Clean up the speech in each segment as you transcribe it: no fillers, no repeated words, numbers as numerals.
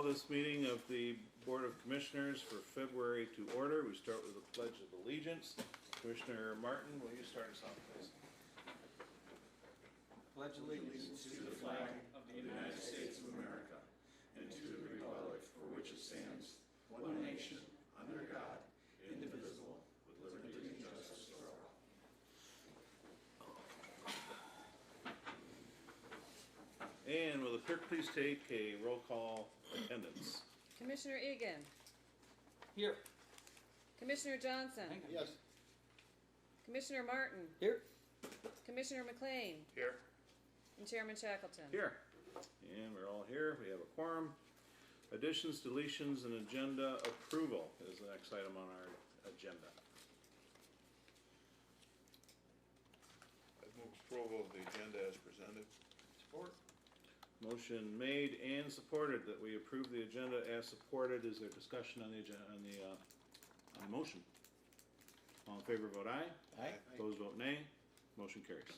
this meeting of the Board of Commissioners for February to order. We start with the Pledge of Allegiance. Commissioner Martin, will you start us off, please? Pledge allegiance to the flag of the United States of America and to the republic for which it stands, one nation, under God, indivisible, with liberty and justice for all. And will the clerk please take a roll call attendance? Commissioner Egan. Here. Commissioner Johnson. Yes. Commissioner Martin. Here. Commissioner McLean. Here. And Chairman Shackleton. Here. And we're all here. We have a quorum. Additions, deletions, and agenda approval is the next item on our agenda. I move approval of the agenda as presented. Support. Motion made and supported that we approve the agenda as supported. Is there discussion on the agenda, on the motion? All in favor, vote aye. Aye. Opposed, vote nay. Motion carries.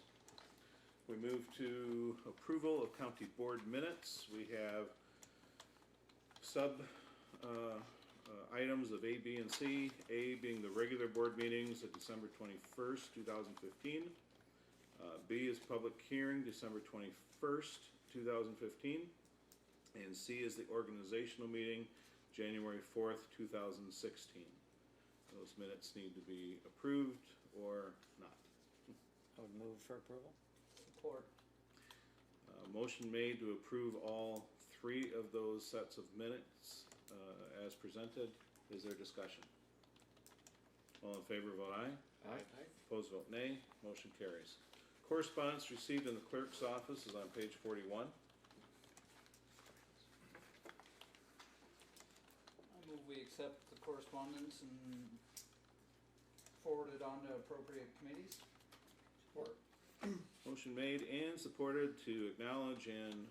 We move to approval of county board minutes. We have sub items of A, B, and C. A being the regular board meetings of December 21st, 2015. B is public hearing, December 21st, 2015. And C is the organizational meeting, January 4th, 2016. Those minutes need to be approved or not. I would move for approval. Support. Motion made to approve all three of those sets of minutes as presented. Is there discussion? All in favor, vote aye. Aye. Opposed, vote nay. Motion carries. Correspondence received in the clerk's office is on page 41. I move we accept the correspondence and forward it on to appropriate committees. Support. Motion made and supported to acknowledge and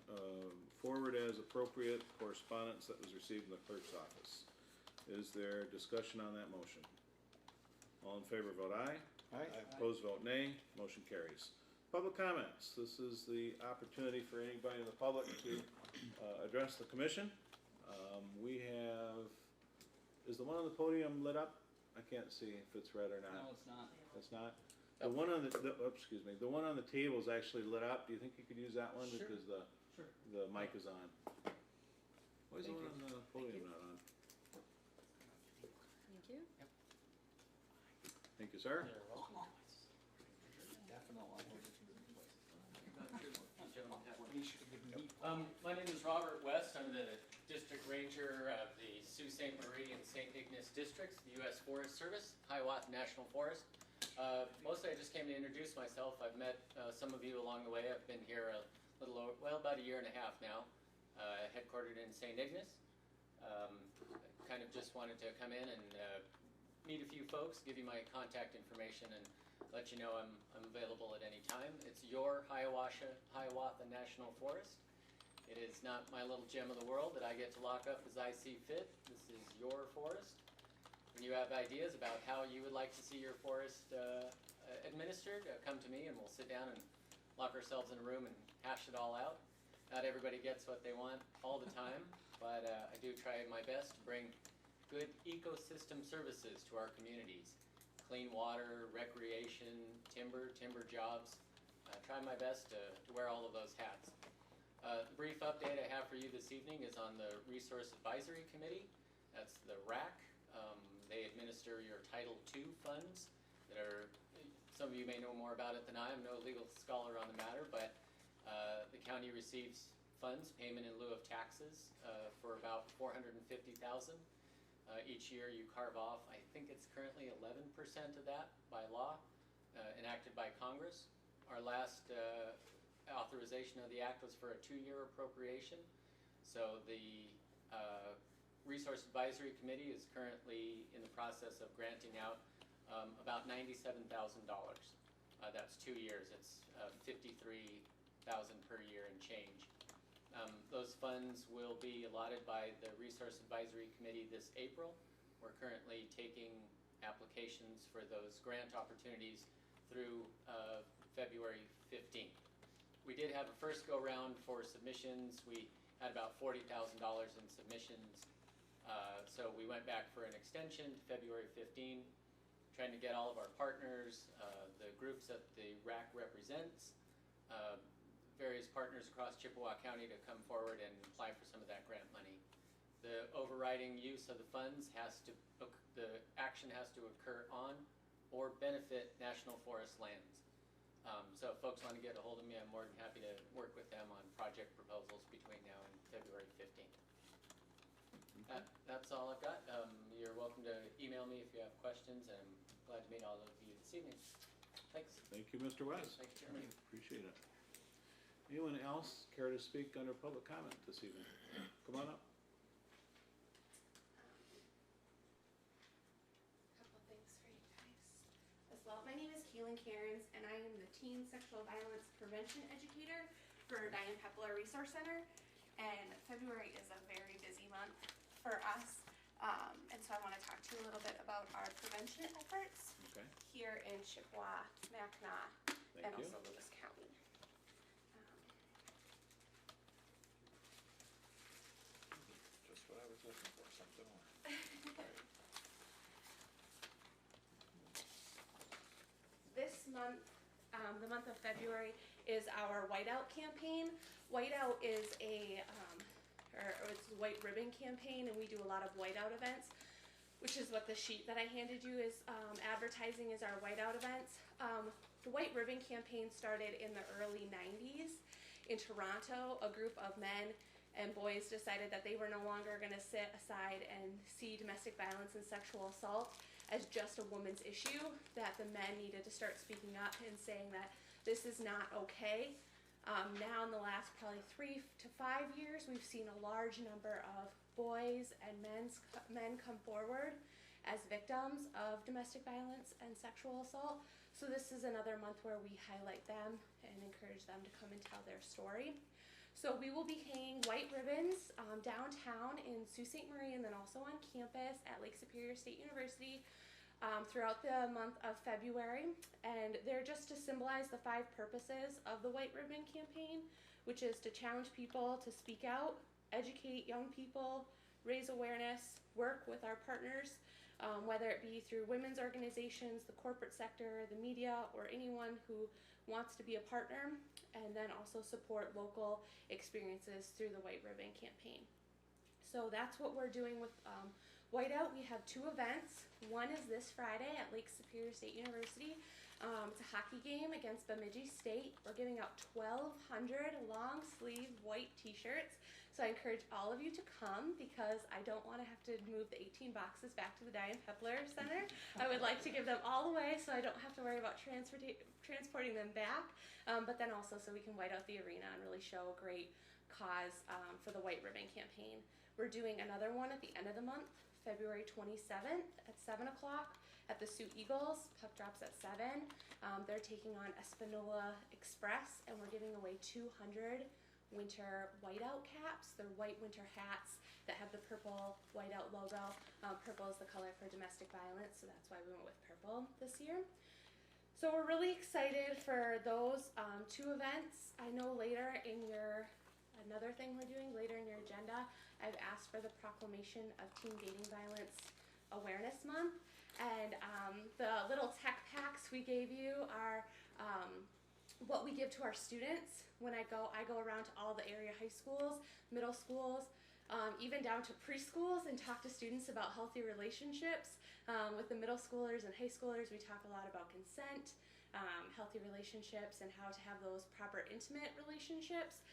forward as appropriate correspondence that was received in the clerk's office. Is there discussion on that motion? All in favor, vote aye. Aye. Opposed, vote nay. Motion carries. Public comments. This is the opportunity for anybody in the public to address the commission. We have, is the one on the podium lit up? I can't see if it's red or not. No, it's not. It's not? The one on the one on the table is actually lit up. Do you think you could use that one? Sure. Because the mic is on. Why is the one on the podium not on? Thank you. Thank you, sir. My name is Robert West. I'm the District Ranger of the Sault Ste. Marie and St. Ignace Districts, the U.S. Forest Service, Hiawatha National Forest. Mostly I just came to introduce myself. I've met some of you along the way. I've been here a little over, well, about a year and a half now, headquartered in St. Ignace. Kind of just wanted to come in and meet a few folks, give you my contact information, and let you know I'm available at any time. It's your Hiawatha National Forest. It is not my little gem of the world that I get to lock up as I see fit. This is your forest. When you have ideas about how you would like to see your forest administered, come to me and we'll sit down and lock ourselves in a room and hash it all out. Not everybody gets what they want all the time, but I do try my best to bring good ecosystem services to our communities. Clean water, recreation, timber jobs. I try my best to wear all of those hats. The brief update I have for you this evening is on the Resource Advisory Committee. That's the RAC. They administer your Title II funds that are, some of you may know more about it than I. I'm no legal scholar on the matter, but the county receives funds, payment in lieu of taxes, for about $450,000. Each year you carve off, I think it's currently 11% of that by law, enacted by Congress. Our last authorization of the act was for a 2-year appropriation. So the Resource Advisory Committee is currently in the process of granting out about $97,000. That's 2 years. It's $53,000 per year and change. Those funds will be allotted by the Resource Advisory Committee this April. We're currently taking applications for those grant opportunities through February 15th. We did have a first go-round for submissions. We had about $40,000 in submissions. So we went back for an extension to February 15, trying to get all of our partners, the groups that the RAC represents, various partners across Chippewa County to come forward and apply for some of that grant money. The overriding use of the funds the action has to occur on or benefit National Forest lands. So if folks want to get a hold of me, I'm more than happy to work with them on project proposals between now and February 15th. That's all I've got. You're welcome to email me if you have questions, and I'm glad to meet all of you this evening. Thanks. Thank you, Mr. West. Thank you, Chairman. Appreciate it. Anyone else care to speak under public comment this evening? Come on up. Couple things for you guys as well. My name is Kaylin Cairns, and I am the Teen Sexual Violence Prevention Educator for Diane Pepler Resource Center. And February is a very busy month for us, and so I want to talk to you a little bit about our prevention efforts Okay. here in Chippewa, Mackinac, Thank and you. also Lewis County. Just what I was looking for, something more. This month, the month of February, is our Whiteout campaign. Whiteout is it's a white ribbon campaign, and we do a lot of whiteout events, which is what the sheet that I handed you is advertising as our whiteout events. The white ribbon campaign started in the early 90s in Toronto. A group of men and boys decided that they were no longer going to sit aside and see domestic violence and sexual assault as just a woman's issue, that the men needed to start speaking up and saying that this is not okay. Now in the last probably 3 to 5 years, we've seen a large number of boys and men come forward as victims of domestic violence and sexual assault. So this is another month where we highlight them and encourage them to come and tell their story. So we will be hanging white ribbons downtown in Sault Ste. Marie, and then also on campus at Lake Superior State University throughout the month of February. And they're just to symbolize the 5 purposes of the White Ribbon Campaign, which is to challenge people to speak out, educate young people, raise awareness, work with our partners, whether it be through women's organizations, the corporate sector, the media, or anyone who wants to be a partner, and then also support local experiences through the White Ribbon Campaign. So that's what we're doing with Whiteout. We have 2 events. One is this Friday at Lake Superior State University. It's a hockey game against Bemidji State. We're giving out 1,200 long sleeve white t-shirts. So I encourage all of you to come, because I don't want to have to move the 18 boxes back to the Diane Pepler Center. I would like to give them all away so I don't have to worry about transporting them back, but then also so we can white out the arena and really show a great cause for the White Ribbon Campaign. We're doing another one at the end of the month, February 27th at 7 o'clock at the Sioux Eagles. Puck drops at 7. They're taking on Espanola Express, and we're giving away 200 winter whiteout caps. They're white winter hats that have the purple whiteout logo. Purple is the color for domestic violence, so that's why we went with purple this year. So we're really excited for those 2 events. I know later in another thing we're doing later in your agenda, I've asked for the proclamation of Teen Dating Violence Awareness Month, and the little tech packs we gave you are what we give to our students. When I go around to all the area high schools, middle schools, even down to preschools, and talk to students about healthy relationships. With the middle schoolers and high schoolers, we talk a lot about consent, healthy relationships, and how to have those proper intimate relationships.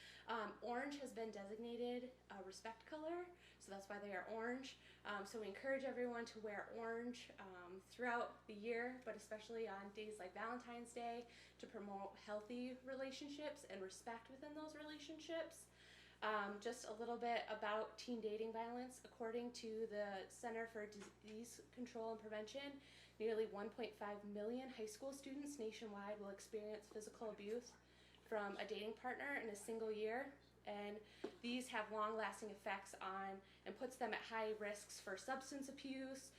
Orange has been designated a respect color, so that's why they are orange. So we encourage everyone to wear orange throughout the year, but especially on days like Valentine's Day, to promote healthy relationships and respect within those relationships. Just a little bit about teen dating violence. According to the Center for Disease Control and Prevention, nearly 1.5 million high school students nationwide will experience physical abuse from a dating partner in a single year. And these have long-lasting effects on and puts them at high risks for substance abuse,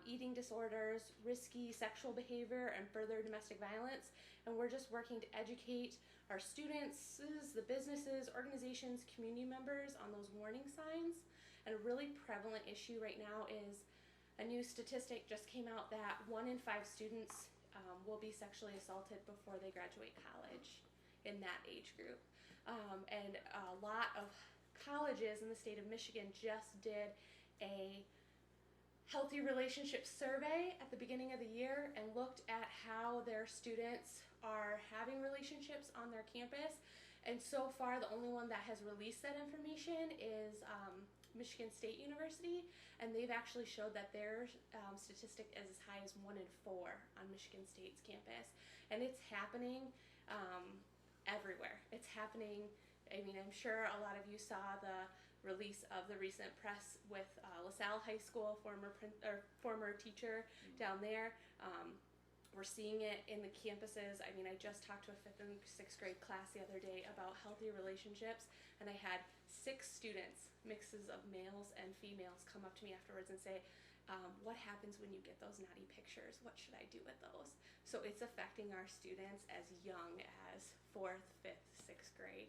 eating disorders, risky sexual behavior, and further domestic violence. And we're just working to educate our students, the businesses, organizations, community members on those warning signs. And a really prevalent issue right now is a new statistic just came out that 1 in 5 students will be sexually assaulted before they graduate college in that age group. And a lot of colleges in the state of Michigan just did a healthy relationship survey at the beginning of the year and looked at how their students are having relationships on their campus. And so far, the only one that has released that information is Michigan State University, and they've actually showed that their statistic is as high as 1 in 4 on Michigan State's campus. And it's happening everywhere. It's happening, I mean, I'm sure a lot of you saw the release of the recent press with LaSalle High School, former teacher down there. We're seeing it in the campuses. I mean, I just talked to a 5th and 6th grade class the other day about healthy relationships, and I had 6 students, mixes of males and females, come up to me afterwards and say, what happens when you get those naughty pictures? What should I do with those? So it's affecting our students as young as 4th, 5th, 6th grade.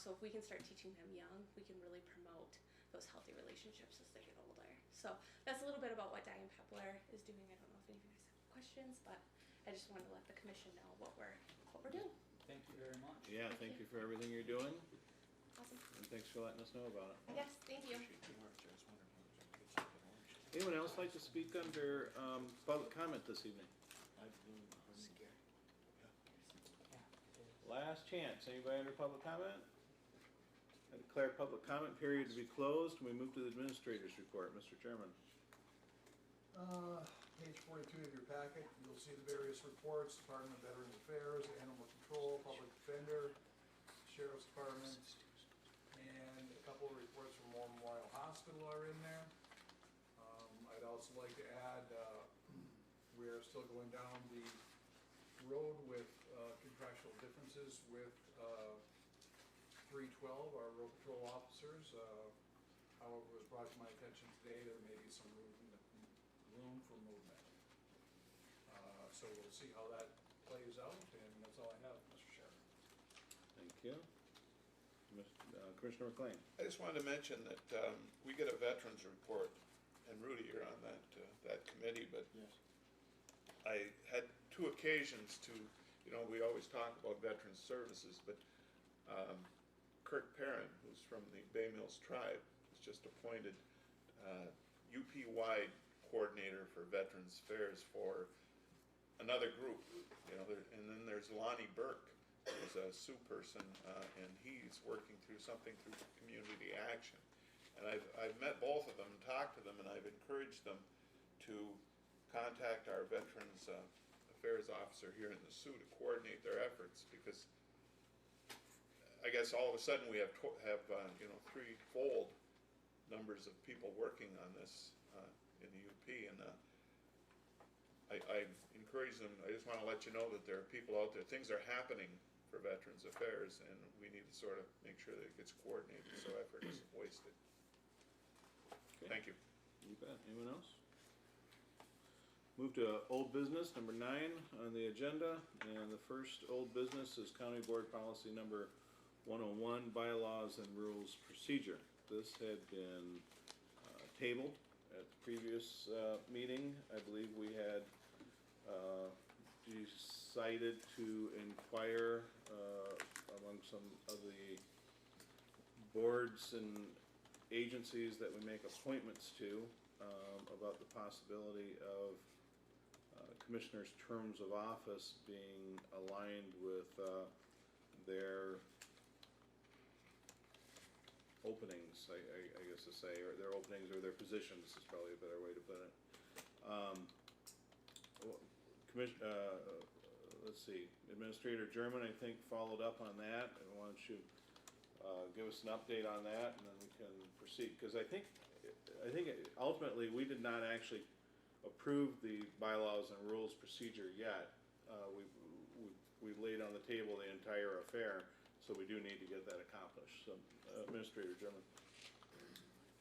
So if we can start teaching them young, we can really promote those healthy relationships as they get older. So that's a little bit about what Diane Pepler is doing. I don't know if any of you guys have questions, but I just wanted to let the commission know what we're doing. Thank you very much. Yeah, thank you for everything you're doing, Awesome. and thanks for letting us know about it. Yes, thank you. Anyone else like to speak under public comment this evening? Last chance, anybody under public comment? I declare public comment period to be closed, and we move to the administrator's report. Mr. Chairman. Page 42 of your packet, you'll see the various reports: Department of Veterans Affairs, Animal Control, Public Defender, Sheriff's Department, and a couple of reports from War Memorial Hospital are in there. I'd also like to add, we're still going down the road with contractual differences with 312, our road patrol officers. However, it was brought to my attention today there may be some room for movement. So we'll see how that plays out, and that's all I have, Mr. Chairman. Thank you. Commissioner McLean. I just wanted to mention that we get a veterans report, and Rudy, you're on that committee, but I had 2 occasions to, we always talk about veterans services, but Kurt Perrin, who's from the Bay Mills tribe, was just appointed UP-wide coordinator for Veterans Affairs for another group, and then there's Lonnie Burke, who's a Sioux person, and he's working through something through community action. And I've met both of them, talked to them, and I've encouraged them to contact our Veterans Affairs officer here in the Sioux to coordinate their efforts, because I guess all of a sudden we have threefold numbers of people working on this in the UP, and I encourage them. I just want to let you know that there are people out there. Things are happening for Veterans Affairs, and we need to sort of make sure that it gets coordinated so effort isn't wasted. Okay. Thank you. You bet. Anyone else? Move to old business, number 9 on the agenda, and the first old business is County Board Policy number 101, Bylaws and Rules Procedure. This had been tabled at the previous meeting. I believe we had decided to inquire among some of the boards and agencies that we make appointments to about the possibility of commissioners' terms of office being aligned with their openings, I guess to say, or their openings or their positions is probably a better way to put it. Let's see, Administrator German, I think, followed up on that, and why don't you give us an update on that, and then we can proceed, because I think ultimately we did not actually approve the bylaws and rules procedure yet. We laid on the table the entire affair, so we do need to get that accomplished. So, Administrator German.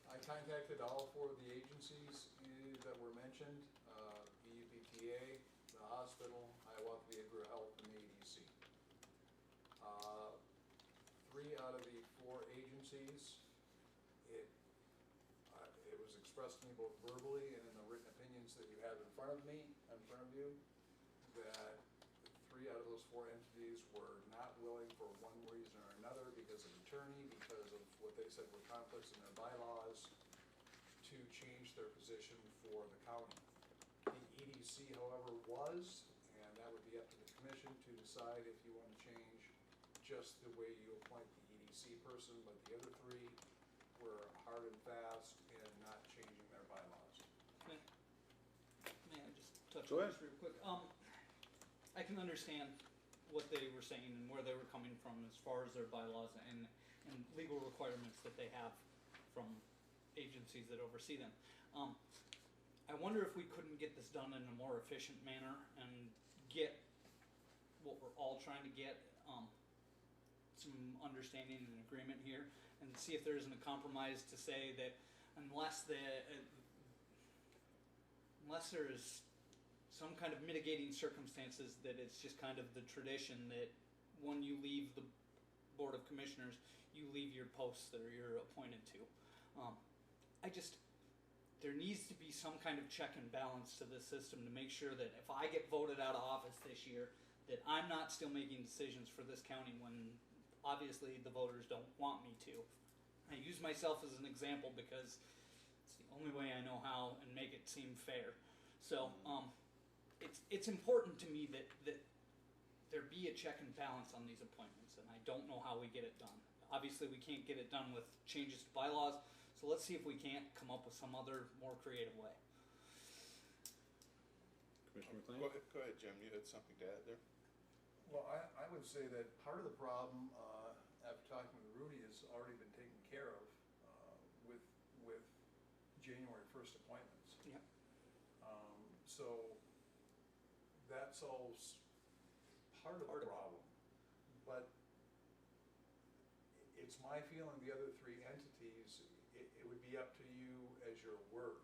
I contacted all 4 of the agencies that were mentioned, the UPTA, the hospital, Hiawatha Behavioral Health, and the ADC. entities. It was expressed to me both verbally and in the written opinions that you have in front of you, that 3 out of those 4 entities were not willing for one reason or another, because of attorney, because of what they said were conflicts in their bylaws, to change their position for the county. The EDC, however, was, and that would be up to the commission to decide if you want to change just the way you appoint the EDC person, but the other 3 were hard and fast in not changing their bylaws. May I just touch Go on ahead. this real quick? I can understand what they were saying and where they were coming from as far as their bylaws and legal requirements that they have from agencies that oversee them. I wonder if we couldn't get this done in a more efficient manner and get what we're all trying to get, some understanding and agreement here, and see if there isn't a compromise to say that unless there is some kind of mitigating circumstances, that it's just kind of the tradition that when you leave the Board of Commissioners, you leave your posts that you're appointed to. There needs to be some kind of check and balance to this system to make sure that if I get voted out of office this year, that I'm not still making decisions for this county when obviously the voters don't want me to. I use myself as an example because it's the only way I know how and make it seem fair. So it's important to me that there be a check and balance on these appointments, and I don't know how we get it done. Obviously, we can't get it done with changes to bylaws, so let's see if we can't come up with some other more creative way. Commissioner McLean? Go ahead, Jim, you had something to add there? Well, I would say that part of the problem, after talking with Rudy, has already been taken care of with January 1st appointments. Yep. So that solves part of the problem. But it's my feeling the other 3 entities, it would be up to you as your word.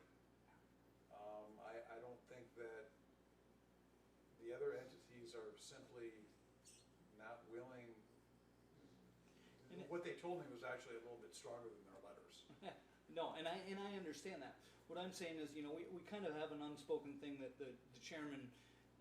I don't think that the other entities are simply not willing. What they told me was actually a little bit stronger than their letters. No, and I understand that. What I'm saying is, we kind of have an unspoken thing that the chairman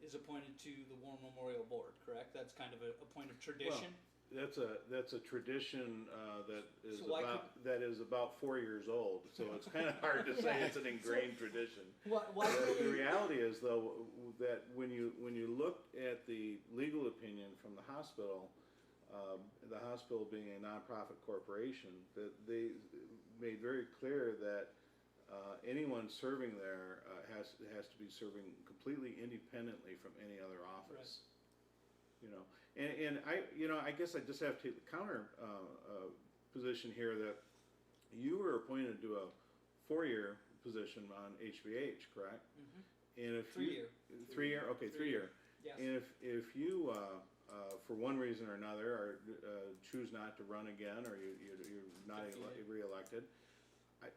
is appointed to the War Memorial Board, correct? That's kind of a point of tradition. Well, that's a tradition that is So that is about 4 years old. So it's kind of hard to say it's an ingrained tradition. Why The reality is, though, that when you look at the legal opinion from the hospital being a nonprofit corporation, that they made very clear that anyone serving there has to be serving completely independently from any other office. Right. And I guess I just have to take the counter position here that you were appointed to a 4-year position on HBH, correct? Mm-hmm. And if 3-year. 3-year, okay, 3-year. Yes. And if you for one reason or another choose not to run again, or you're not reelected, I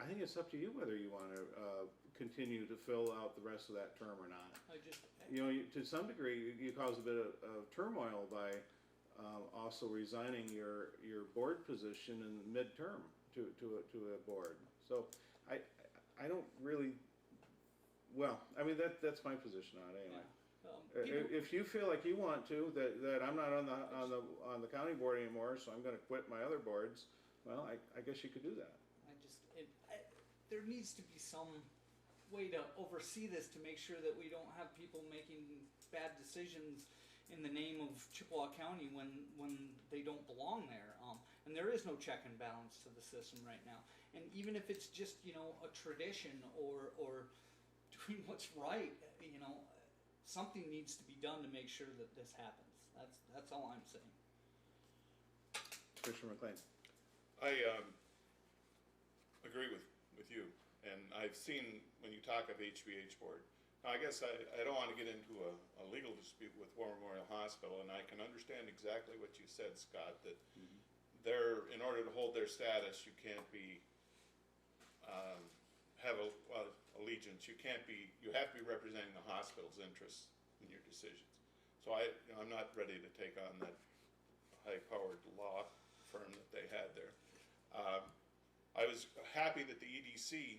think it's up to you whether you want to continue to fill out the rest of that term or not. To some degree, you cause a bit of turmoil by also resigning your board position in midterm to a board. So I don't really. Well, I mean that's my position on it anyway. Yeah. If you feel like you want to, that I'm not on the county board anymore, so I'm going to quit my other boards. Well, I guess you could do that. There needs to be some way to oversee this to make sure that we don't have people making bad decisions in the name of Chippewa County when they don't belong there. And there is no check and balance to the system right now. And even if it's just a tradition or doing what's right, something needs to be done to make sure that this happens. That's all I'm saying. Commissioner McLean. I agree with you, and I've seen when you talk of HBH board. Now, I guess I don't want to get into a legal dispute with War Memorial Hospital, and I can understand exactly what you said, Scott, that they're, in order to hold their status, you can't be have allegiance. You have to be representing the hospital's interests in your decisions. So I'm not ready to take on that high-powered law firm that they had there. I was happy that the EDC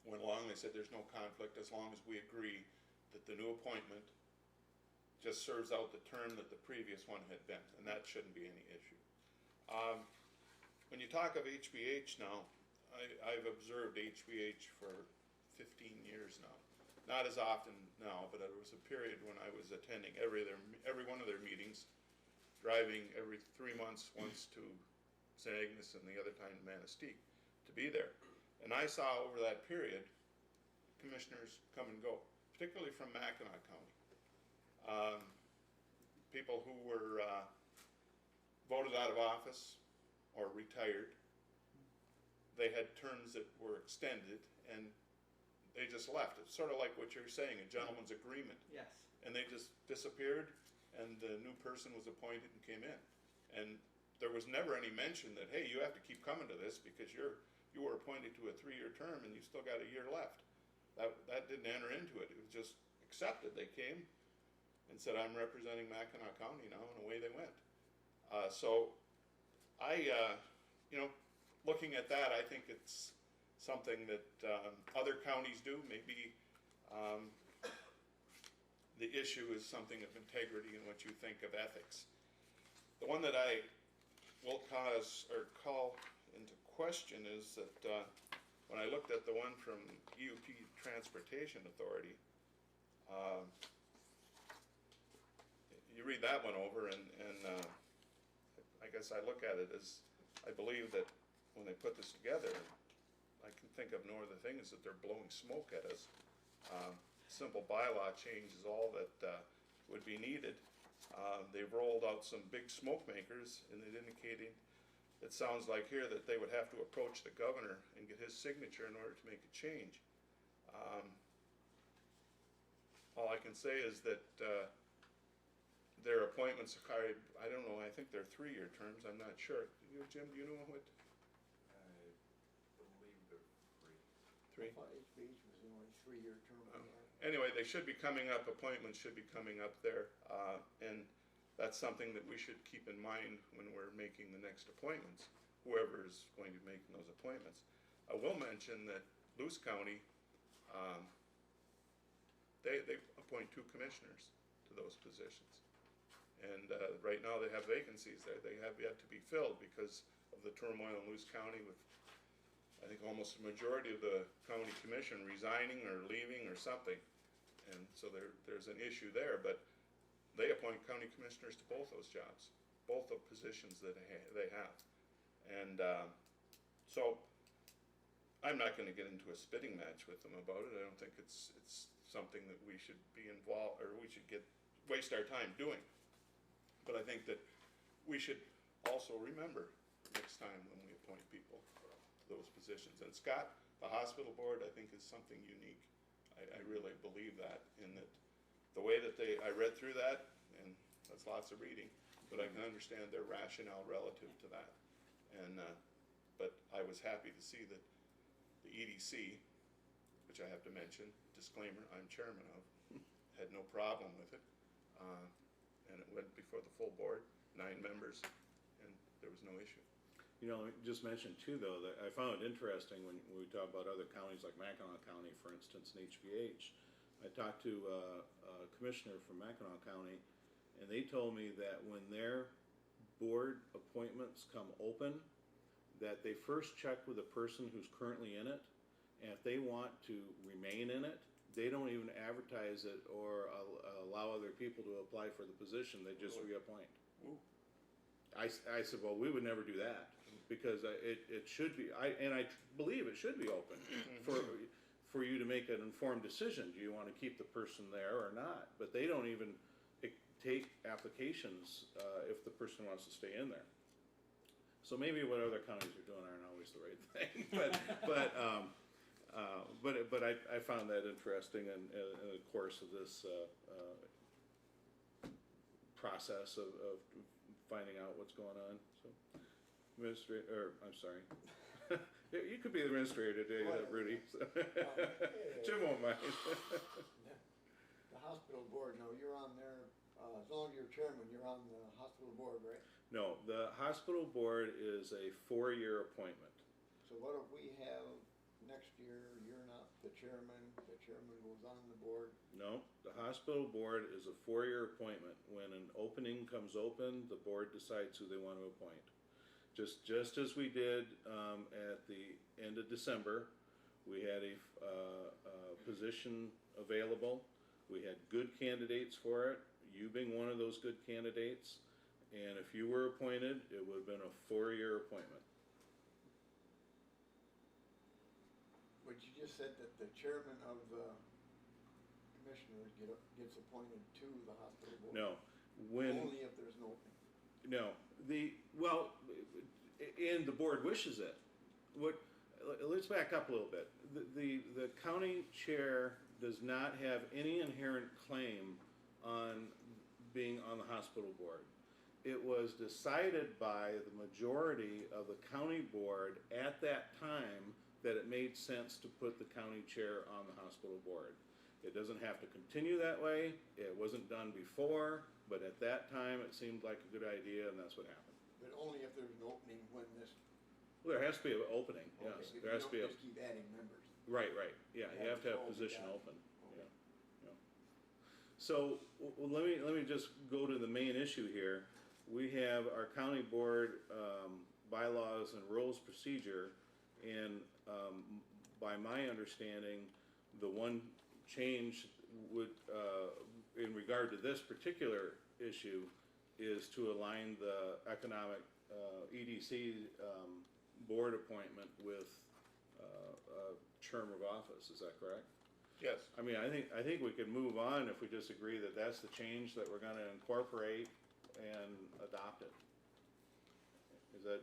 went along. They said there's no conflict as long as we agree that the new appointment just serves out the term that the previous one had been, and that shouldn't be any issue. When you talk of HBH now, I've observed HBH for 15 years now. Not as often now, but there was a period when I was attending every one of their meetings, driving every 3 months, once to St. Agnes and the other time to Manistee, to be there. And I saw over that period commissioners come and go, particularly from Mackinac County. People who were voted out of office or retired, they had terms that were extended and they just left. It's sort of like what you're saying, a gentleman's agreement. Yes. And they just disappeared and the new person was appointed and came in. And there was never any mention that, hey, you have to keep coming to this because you were appointed to a 3-year term and you still got a year left. That didn't enter into it. It was just accepted. They came and said, I'm representing Mackinac County now, and away they went. So I, looking at that, I think it's something that other counties do. Maybe the issue is something of integrity and what you think of ethics. The one that I will call into question is that when I looked at the one from EUP Transportation Authority, you read that one over and I guess I look at it as, I believe that when they put this together, I can think of no other thing is that they're blowing smoke at us. Simple bylaw change is all that would be needed. They've rolled out some big smoke makers and it indicating, it sounds like here that they would have to approach the governor and get his signature in order to make a change. All I can say is that their appointments are, I don't know, I think they're 3-year terms, I'm not sure. Jim, do you know what? I believe they're free. 3? I thought HBH was the only 3-year term. Anyway, they should be coming up, appointments should be coming up there, and that's something that we should keep in mind when we're making the next appointments, whoever is going to be making those appointments. I will mention that Luce County, they appoint 2 commissioners to those positions. And right now they have vacancies there. They have yet to be filled because of the turmoil in Luce County with, I think, almost the majority of the county commission resigning or leaving or something. And so there's an issue there, but they appoint county commissioners to both those jobs, both the positions that they have. And so I'm not going to get into a spitting match with them about it. I don't think it's something that we should be involved, or we should waste our time doing. But I think that we should also remember next time when we appoint people to those positions. And Scott, the hospital board, I think is something unique. I really believe that, in that the way that I read through that, and that's lots of reading, but I can understand their rationale relative to that. And but I was happy to see that the EDC, which I have to mention, disclaimer, I'm chairman of, had no problem with it. And it went before the full board, 9 members, and there was no issue. You know, just mention too, though, that I found it interesting when we talk about other counties like Mackinac County, for instance, and HBH. I talked to a commissioner from Mackinac County, and they told me that when their board appointments come open, that they first check with the person who's currently in it, and if they want to remain in it, they don't even advertise it or allow other people to apply for the position. They just reappoint. Ooh. I said, well, we would never do that because it should be. I believe it should be open for you to make an informed decision. Do you want to keep the person there or not? But they don't even take applications if the person wants to stay in there. So maybe what other counties are doing aren't always the right thing. But I found that interesting in the course of this process of finding out what's going on. So, I'm sorry. You could be the administrator today, Rudy. So. Jim won't mind. The hospital board, no, you're on there As long as you're chairman, you're on the hospital board, right? No, the hospital board is a 4-year appointment. So what if we have next year, you're not the chairman goes on the board? No, the hospital board is a 4-year appointment. When an opening comes open, the board decides who they want to appoint. Just as we did at the end of December, we had a position available. We had good candidates for it, you being one of those good candidates. And if you were appointed, it would have been a 4-year appointment. But you just said that the chairman of the commissioners gets appointed to the hospital board. No, when. Only if there's an opening. No, and the board wishes it. Let's back up a little bit. The county chair does not have any inherent claim on being on the hospital board. It was decided by the majority of the county board at that time that it made sense to put the county chair on the hospital board. It doesn't have to continue that way. It wasn't done before, but at that time it seemed like a good idea, and that's what happened. But only if there's an opening when this. Well, there has to be an opening, Okay, yes. if There you has to be a, don't just keep adding members. right, yeah, you have to have hold it position down. open, Okay. yeah. So, let me just go to the main issue here. We have our county board, bylaws and rules procedure, and, by my understanding, the one change would, in regard to this particular issue, is to align the economic, EDC, board appointment with, a term of office, is that correct? Yes. I mean, I think we could move on if we just agree that that's the change that we're gonna incorporate and adopt it. Is that,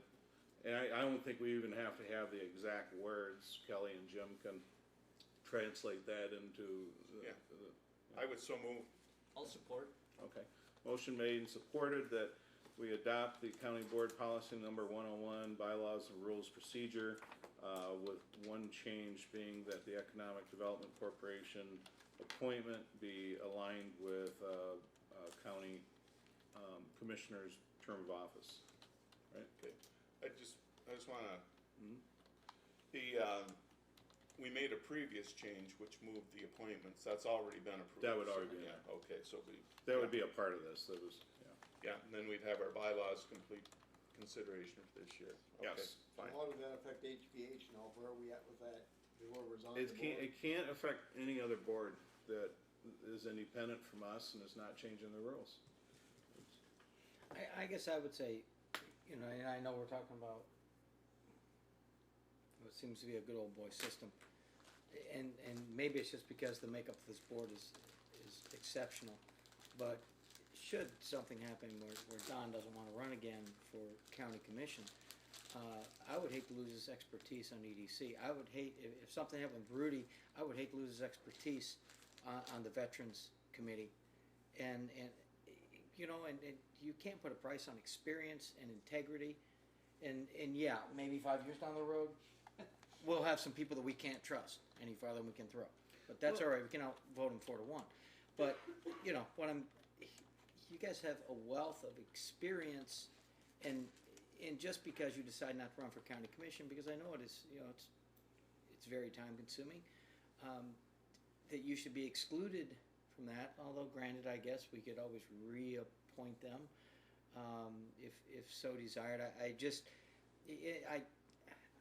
and I don't think we even have to have the exact words. Kelly and Jim can translate that into Yeah. I would so move. I'll support. Okay. Motion made and supported that we adopt the county board policy number 101, bylaws and rules procedure, with one change being that the Economic Development Corporation appointment be aligned with, county, commissioner's term of office. Right? Okay, I just wanna, Mhm. we made a previous change which moved the appointments, that's already been approved. That would already be in Yeah, okay, so That would be a part of this. That was, yeah, and then we'd have our bylaws complete consideration for this year. Okay, Yes. fine. How does that affect HVH now? Where are we at with that? Whoever's on the board? It can't affect any other board that is independent from us and is not changing the rules. I guess I would say, and I know we're talking about what seems to be a good old boy system, and maybe it's just because the makeup of this board is exceptional, but should something happen where Don doesn't want to run again for county commission, I would hate to lose his expertise on EDC. I would hate, if something happened with Rudy, I would hate to lose his expertise on the Veterans Committee. And you can't put a price on experience and integrity. And yeah, maybe 5 years down the road, we'll have some people that we can't trust any farther than we can throw. But that's all right, we can outvote them 4-1. But, you guys have a wealth of experience, and just because you decide not to run for county commission, because I know it is, it's very time consuming, that you should be excluded from that, although granted, I guess we could always reappoint them, if so desired.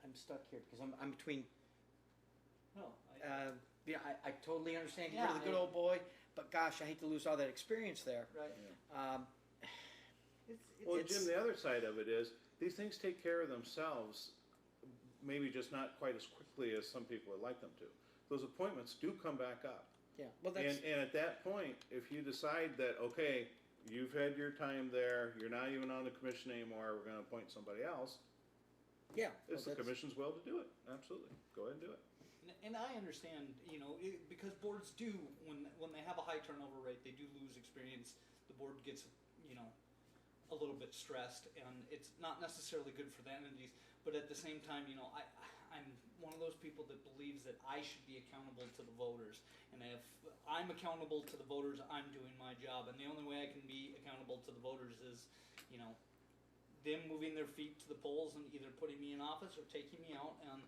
I'm stuck here, because I'm between, No, I totally understand, Yeah, you're the good old boy, but gosh, I hate to lose all that experience there. right. Well, It's- Jim, the other side of it is, these things take care of themselves, maybe just not quite as quickly as some people would like them to. Those appointments do come back up. Yeah, well, that's, And at that point, if you decide that, okay, you've had your time there, you're not even on the commission anymore, we're gonna appoint somebody else, yeah. well, it's the that's- commission's will to do it, absolutely, go ahead and do it. And I understand, because boards do, when they have a high turnover rate, they do lose experience. The board gets, a little bit stressed, and it's not necessarily good for the entities. But at the same time, I'm one of those people that believes that I should be accountable to the voters. And if I'm accountable to the voters, I'm doing my job. And the only way I can be accountable to the voters is, you know, them moving their feet to the polls and either putting me in office or taking me out. And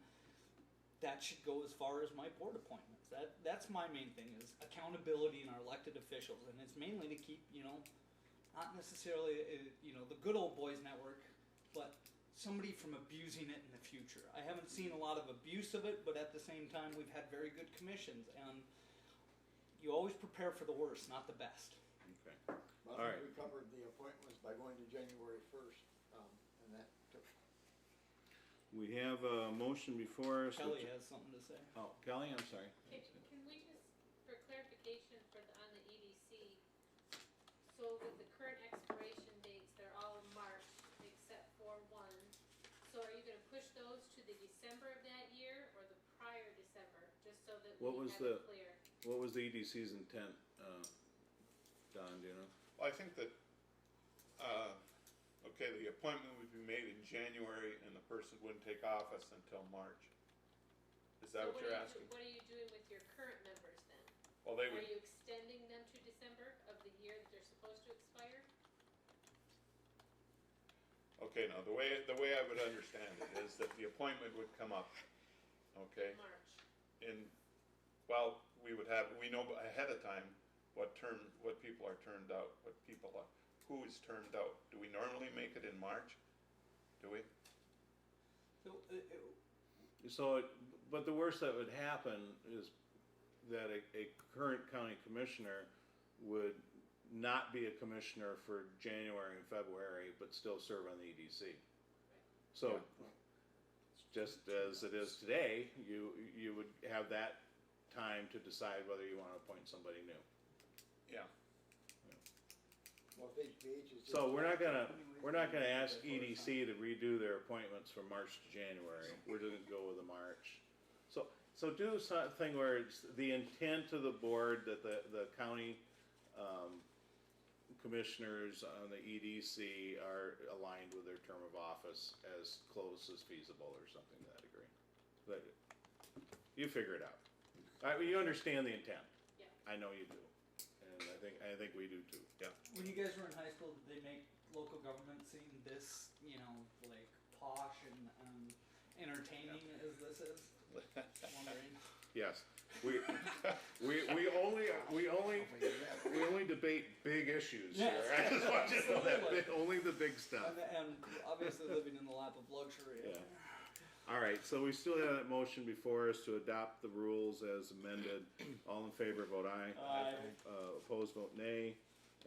that should go as far as my board appointments. That's my main thing, is accountability in our elected officials. And it's mainly to keep, you know, not necessarily, you know, the good old boys network, but somebody from abusing it in the future. I haven't seen a lot of abuse of it, but at the same time, we've had very good commissions, and you always prepare for the worst, not the best. Okay. Well, All I right. think we covered the appointments by going to January 1st, and that took, We have a motion before us. Kelly which- has something to say. Oh, Kelly, I'm sorry. Can we just, for clarification on the EDC, so with the current expiration dates, they're all in March except for one. So are you gonna push those to the December of that year or the prior December, just so that What we was have it clear? What was the EDC's intent, Don, do you know? Well, I think that, okay, the appointment would be made in January and the person wouldn't take office until March. Is that So what you're asking? What are you doing with your current members then? Well, they Are would, you extending them to December of the year that they're supposed to expire? okay, now, the way I would understand it is that the appointment would come up, okay? March. Well, we know ahead of time what people are turned out, who is turned out. Do we normally make it in March? Do we? So, But the worst that would happen is that a current county commissioner would not be a commissioner for January and February, but still serve on the EDC. So, just as it is today, you would have that time to decide whether you want to appoint somebody new. Yeah. well, if HBH is just. So we're not gonna ask EDC to redo their appointments from March to January. We're just gonna go with the March. So do something where it's the intent of the board that the county, commissioners on the EDC are aligned with their term of office as close as feasible or something to that degree. But you figure it out. You understand the intent. Yeah. I know you do. And I think we do too. Yeah. when you guys were in high school, did they make local government seem this, you know, like posh and entertaining as this is? Wondering. Yes. We only debate big issues here. Yes, I just want you to know that absolutely. only the big stuff. And obviously living in the lap of luxury. Yeah. All right, so we still have that motion before us to adopt the rules as amended. All in favor, vote aye. Aye. Opposed, vote nay,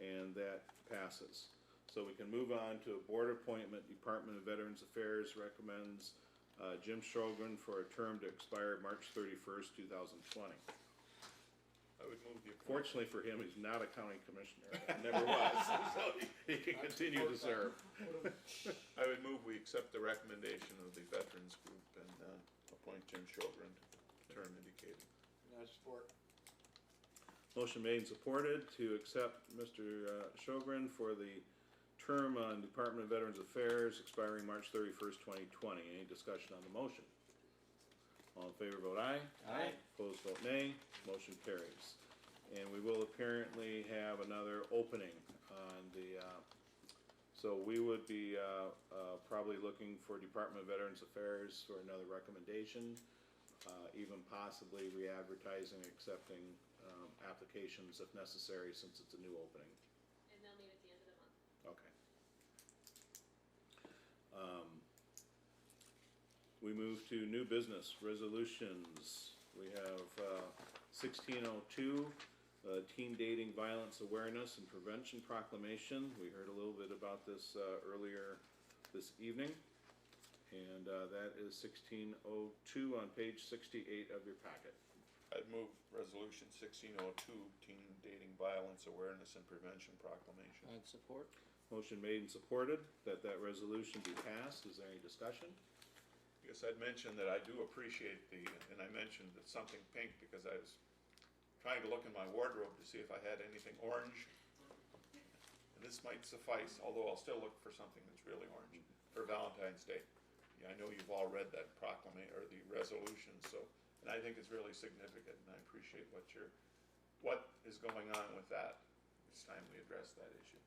and that passes. So we can move on to a board appointment. Department of Veterans Affairs recommends Jim Sjogren for a term to expire March 31st, 2020. I would move the appointment. Fortunately for him, he's not a county commissioner. Never was, so he can continue to serve. I would move we accept the recommendation of the Veterans Group and appoint Jim Sjogren to term indicated. Support. Motion made and supported to accept Mr. Sjogren for the term on Department of Veterans Affairs expiring March 31st, 2020. Any discussion on the motion? All in favor, vote aye. Aye. Opposed, vote nay. Motion carries. And we will apparently have another opening on the, so we would be probably looking for Department of Veterans Affairs for another recommendation, even possibly re-advertising, accepting applications if necessary, since it's a new opening. And they'll meet at the end of the month. Okay. We move to new business resolutions. We have 1602, Teen Dating Violence Awareness and Prevention Proclamation. We heard a little bit about this earlier this evening. And that is 1602 on page 68 of your packet. I'd move resolution 1602, Teen Dating Violence Awareness and Prevention Proclamation. I'd support. Motion made and supported that that resolution be passed. Is there any discussion? Yes, I'd mentioned that I do appreciate and I mentioned that something pink because I was trying to look in my wardrobe to see if I had anything orange. And this might suffice, although I'll still look for something that's really orange for Valentine's Day. I know you've all read that proclamation, or the resolution, so, and I think it's really significant, and I appreciate what is going on with that. It's time we address that issue.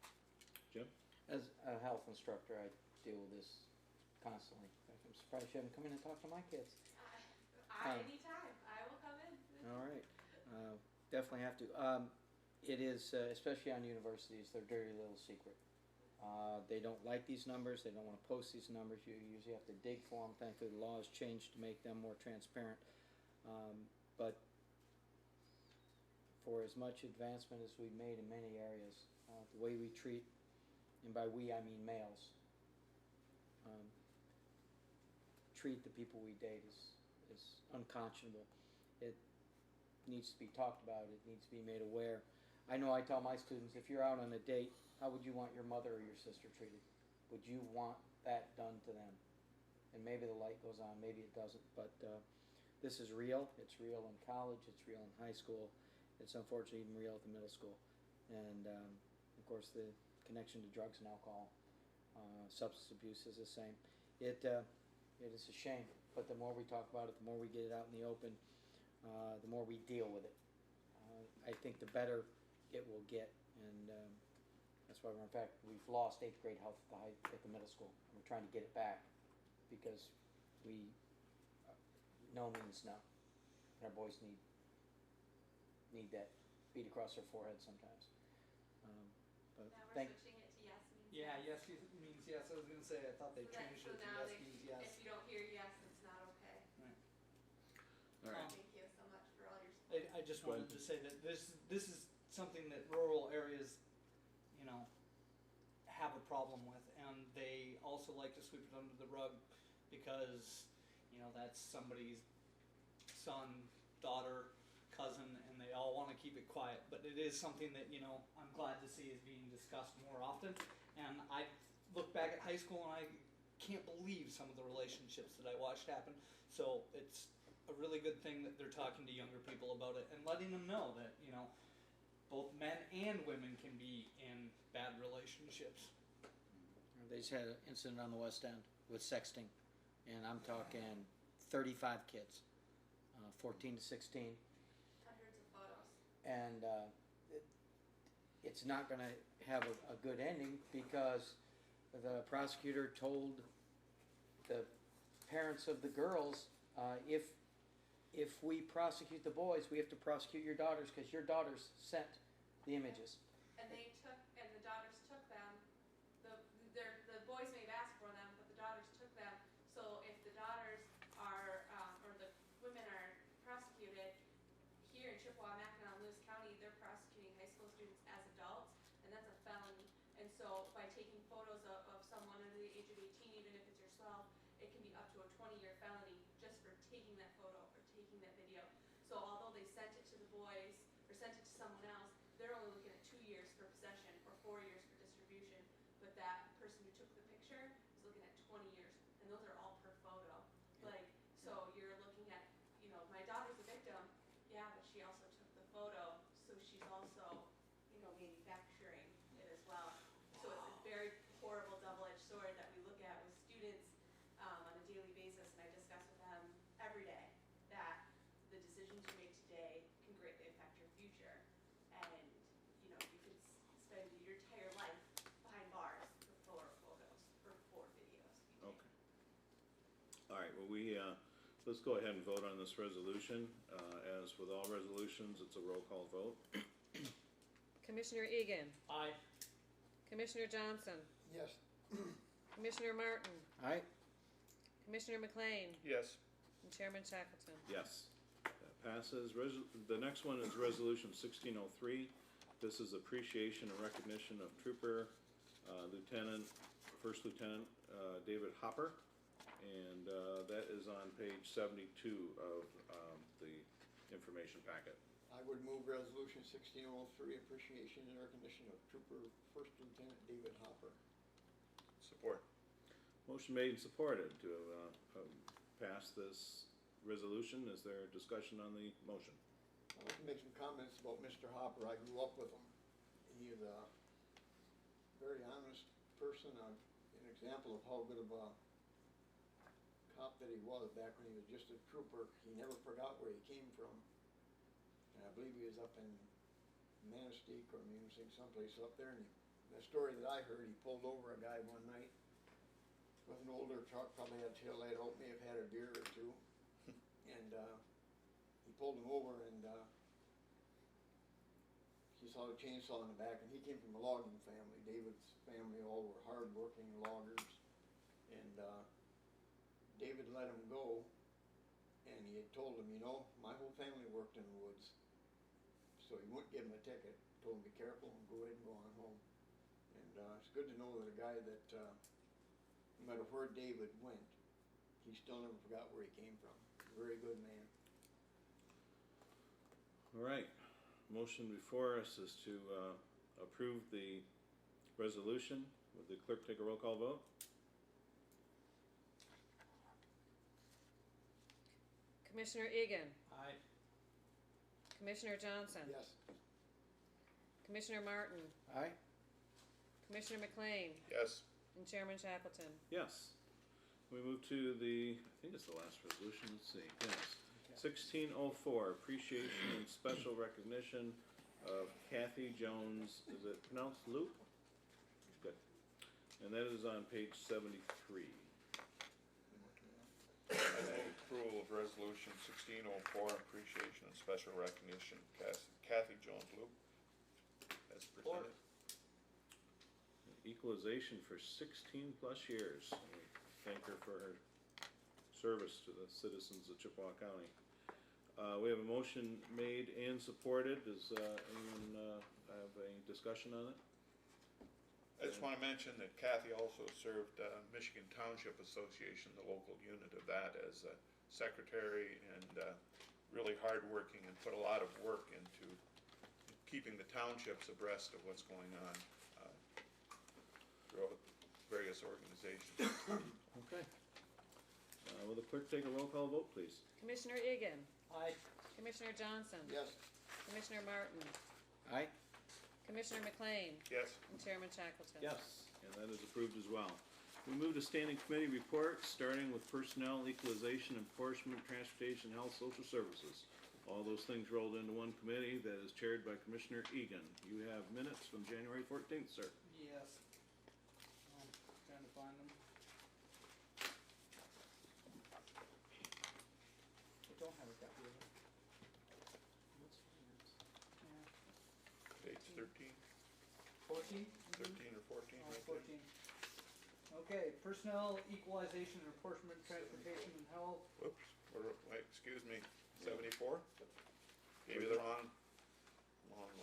Jim? As a health instructor, I deal with this constantly. In fact, I'm surprised you haven't come in and talked to my kids. Anytime, I will come in. All right, definitely have to. It is, especially on universities, their dirty little secret. They don't like these numbers. They don't want to post these numbers. You usually have to dig for them. Thankfully, the law has changed to make them more transparent. But for as much advancement as we've made in many areas, the way we treat, and by we I mean males, treat the people we date is unconscionable. It needs to be talked about. It needs to be made aware. I know I tell my students, if you're out on a date, how would you want your mother or your sister treated? Would you want that done to them? And maybe the light goes on, maybe it doesn't, but this is real. It's real in college, it's real in high school. It's unfortunately even real at the middle school. And of course the connection to drugs and alcohol, substance abuse is the same. It is a shame, but the more we talk about it, the more we get it out in the open, the more we deal with it. I think the better it will get, and that's why in fact we've lost 8th grade health at the middle school, and we're trying to get it back because no means no, and our boys need that beat across their forehead sometimes. But Now we're thank. switching it to yes means Yeah, yes. yes means yes. I was gonna say, I thought they So changed it to now yes means yes. if you don't hear yes, it's not okay. All right. Thank you so much for all your support. I just Go wanted ahead. to say that this is something that rural areas, have a problem with, and they also like to sweep it under the rug because, that's somebody's son, daughter, cousin, and they all want to keep it quiet. But it is something that, I'm glad to see is being discussed more often. And I look back at high school and I can't believe some of the relationships that I watched happen. So it's a really good thing that they're talking to younger people about it and letting them know that, both men and women can be in bad relationships. They just had an incident on the West End with sexting, and I'm talking 35 kids, 14 to 16, Hundreds of photos. and it's not going to have a good ending because the prosecutor told the parents of the girls, if we prosecute the boys, we have to prosecute your daughters because your daughters sent the images. And the daughters took them, the boys may have asked for them, but the daughters took them. So if the daughters are, or the women are prosecuted, here in Chippewa, Mackinac, Lewis County, they're prosecuting high school students as adults, and that's a felony. And so by taking photos of someone under the age of 18, even if it's yourself, it can be up to a 20-year felony just for taking that photo or taking that video. So although they sent it to the boys, or sent it to someone else, they're only looking at 2 years for possession or 4 years for distribution. But that person who took the picture is looking at 20 years, and those are all per photo. So you're looking at, my daughter's a victim, yeah, but she also took the photo, so she's also, manufacturing it as well. So it's a very horrible double-edged sword that we look at with students on a daily basis, and I discuss with them every day that the decisions you make today can greatly affect your future. And, you could spend your entire life behind bars for 4 photos, or 4 videos. Okay. All right, well, let's go ahead and vote on this resolution. As with all resolutions, it's a roll call vote. Commissioner Egan, Aye. Commissioner Johnson, Yes. Commissioner Martin, All right, Commissioner McLean, Yes. and Chairman Shackleton. Yes, that passes. The next one is Resolution 1603. This is appreciation and recognition of Trooper First Lieutenant David Hopper, and that is on page 72 of the information packet. I would move resolution 1603, appreciation and recognition of Trooper First Lieutenant David Hopper. Support. Motion made and supported to pass this resolution. Is there discussion on the motion? I'd like to make some comments about Mr. Hopper. I grew up with him. He is a very honest person, an example of how good of a cop that he was back when he was just a trooper. He never forgot where he came from. And I believe he was up in Manistee or Munising, someplace up there. And the story that I heard, he pulled over a guy one night with an older truck, probably had tail light out, may have had a beer or two. And he pulled him over, and he saw a chainsaw in the back, and he came from a logging family. David's family all were hard-working loggers, and David let him go, and he had told him, you know, my whole family worked in the woods, so he wouldn't give him a ticket. Told him, be careful, and go ahead and go on home. And it's good to know that a guy that, no matter where David went, he still never forgot where he came from. Very good man. All right, motion before us is to approve the resolution. Would the clerk take a roll call vote? Commissioner Egan. Aye. Commissioner Johnson. Yes. Commissioner Martin. Aye? Commissioner McLean. Yes. And Chairman Shackleton. Yes. We move to the, I think it's the last resolution, let's see, yes. 1604, appreciation and special recognition of Kathy Jones, is it pronounced Loop? Good. And that is on page 73. I move approval of resolution 1604, appreciation and special recognition, Kathy Jones Loop, as presented. Equalization for 16 plus years. We thank her for her service to the citizens of Chippewa County. We have a motion made and supported. Does anyone have a discussion on it? I just want to mention that Kathy also served Michigan Township Association, the local unit of that, as a secretary, and really hardworking, and put a lot of work into keeping the townships abreast of what's going on throughout various organizations. Okay. Will the clerk take a roll call vote, please? Commissioner Egan. Aye. Commissioner Johnson. Yes. Commissioner Martin. Aye? Commissioner McLean. Yes. And Chairman Shackleton. Yes, and that is approved as well. We move to standing committee reports, starting with personnel, equalization, enforcement, transportation, health, social services. All those things rolled into one committee that is chaired by Commissioner Egan. You have minutes from January 14th, sir. Yes. I'm trying to find them. I don't have a copy of it. Date's 13, 14? 13 or 14, Oh, right there. 14. Okay, personnel, equalization, enforcement, transportation, and health. Whoops, wait, excuse me, 74? Gave you the wrong one.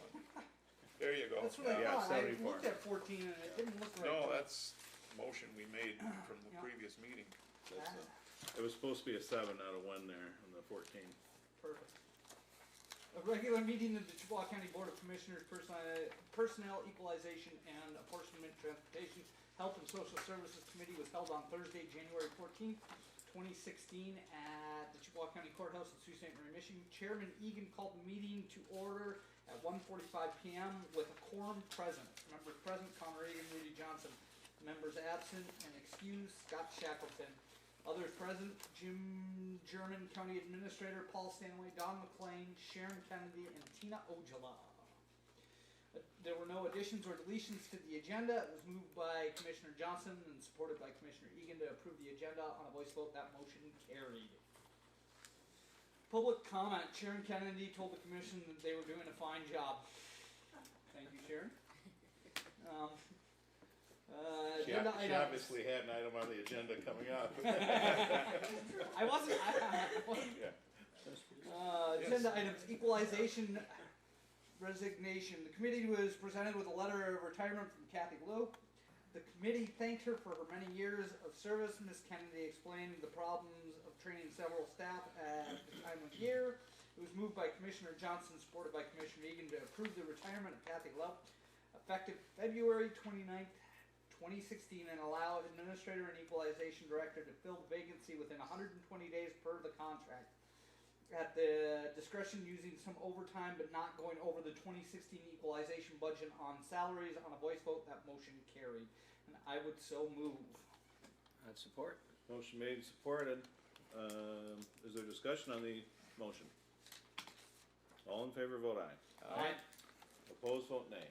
There you go. That's what I Yeah, thought. I 74. looked at 14 and it didn't look right. No, that's motion we made from the Yeah. previous meeting. That's, it was supposed to be a 7 out of 1 there on the 14. Perfect. A regular meeting of the Chippewa County Board of Commissioners, Personnel Equalization and Apportionment Transportation, Health and Social Services Committee was held on Thursday, January 14th, 2016 at the Chippewa County Courthouse in Sault Ste. Marie, Michigan. Chairman Egan called the meeting to order at 1:45 p.m. with a quorum present. Members present, Connor Egan, Rudy Johnson. Members absent and excused, Scott Shackleton. Others present, Jim German, County Administrator, Paul Stanley, Don McLean, Sharon Kennedy, and Tina Ojala. There were no additions or deletions to the agenda. It was moved by Commissioner Johnson and supported by Commissioner Egan to approve the agenda. On a voice vote, that motion carried. Public comment. Sharon Kennedy told the commission that they were doing a fine job. Thank you, Sharon. She Agenda items. obviously had an item on the agenda coming up. I wasn't. Agenda items, equalization, resignation. The committee was presented with a letter of retirement from Kathy Lowe. The committee thanked her for her many years of service. Ms. Kennedy explained the problems of training several staff at the time of year. It was moved by Commissioner Johnson, supported by Commissioner Egan, to approve the retirement of Kathy Lowe effective February 29th, 2016, and allow Administrator and Equalization Director to fill the vacancy within 120 days per the contract. At the discretion, using some overtime but not going over the 2016 equalization budget on salaries. On a voice vote, that motion carried. And I would so move. I'd support. Motion made and supported. Is there discussion on the motion? All in favor, vote aye. Aye. Opposed, vote nay.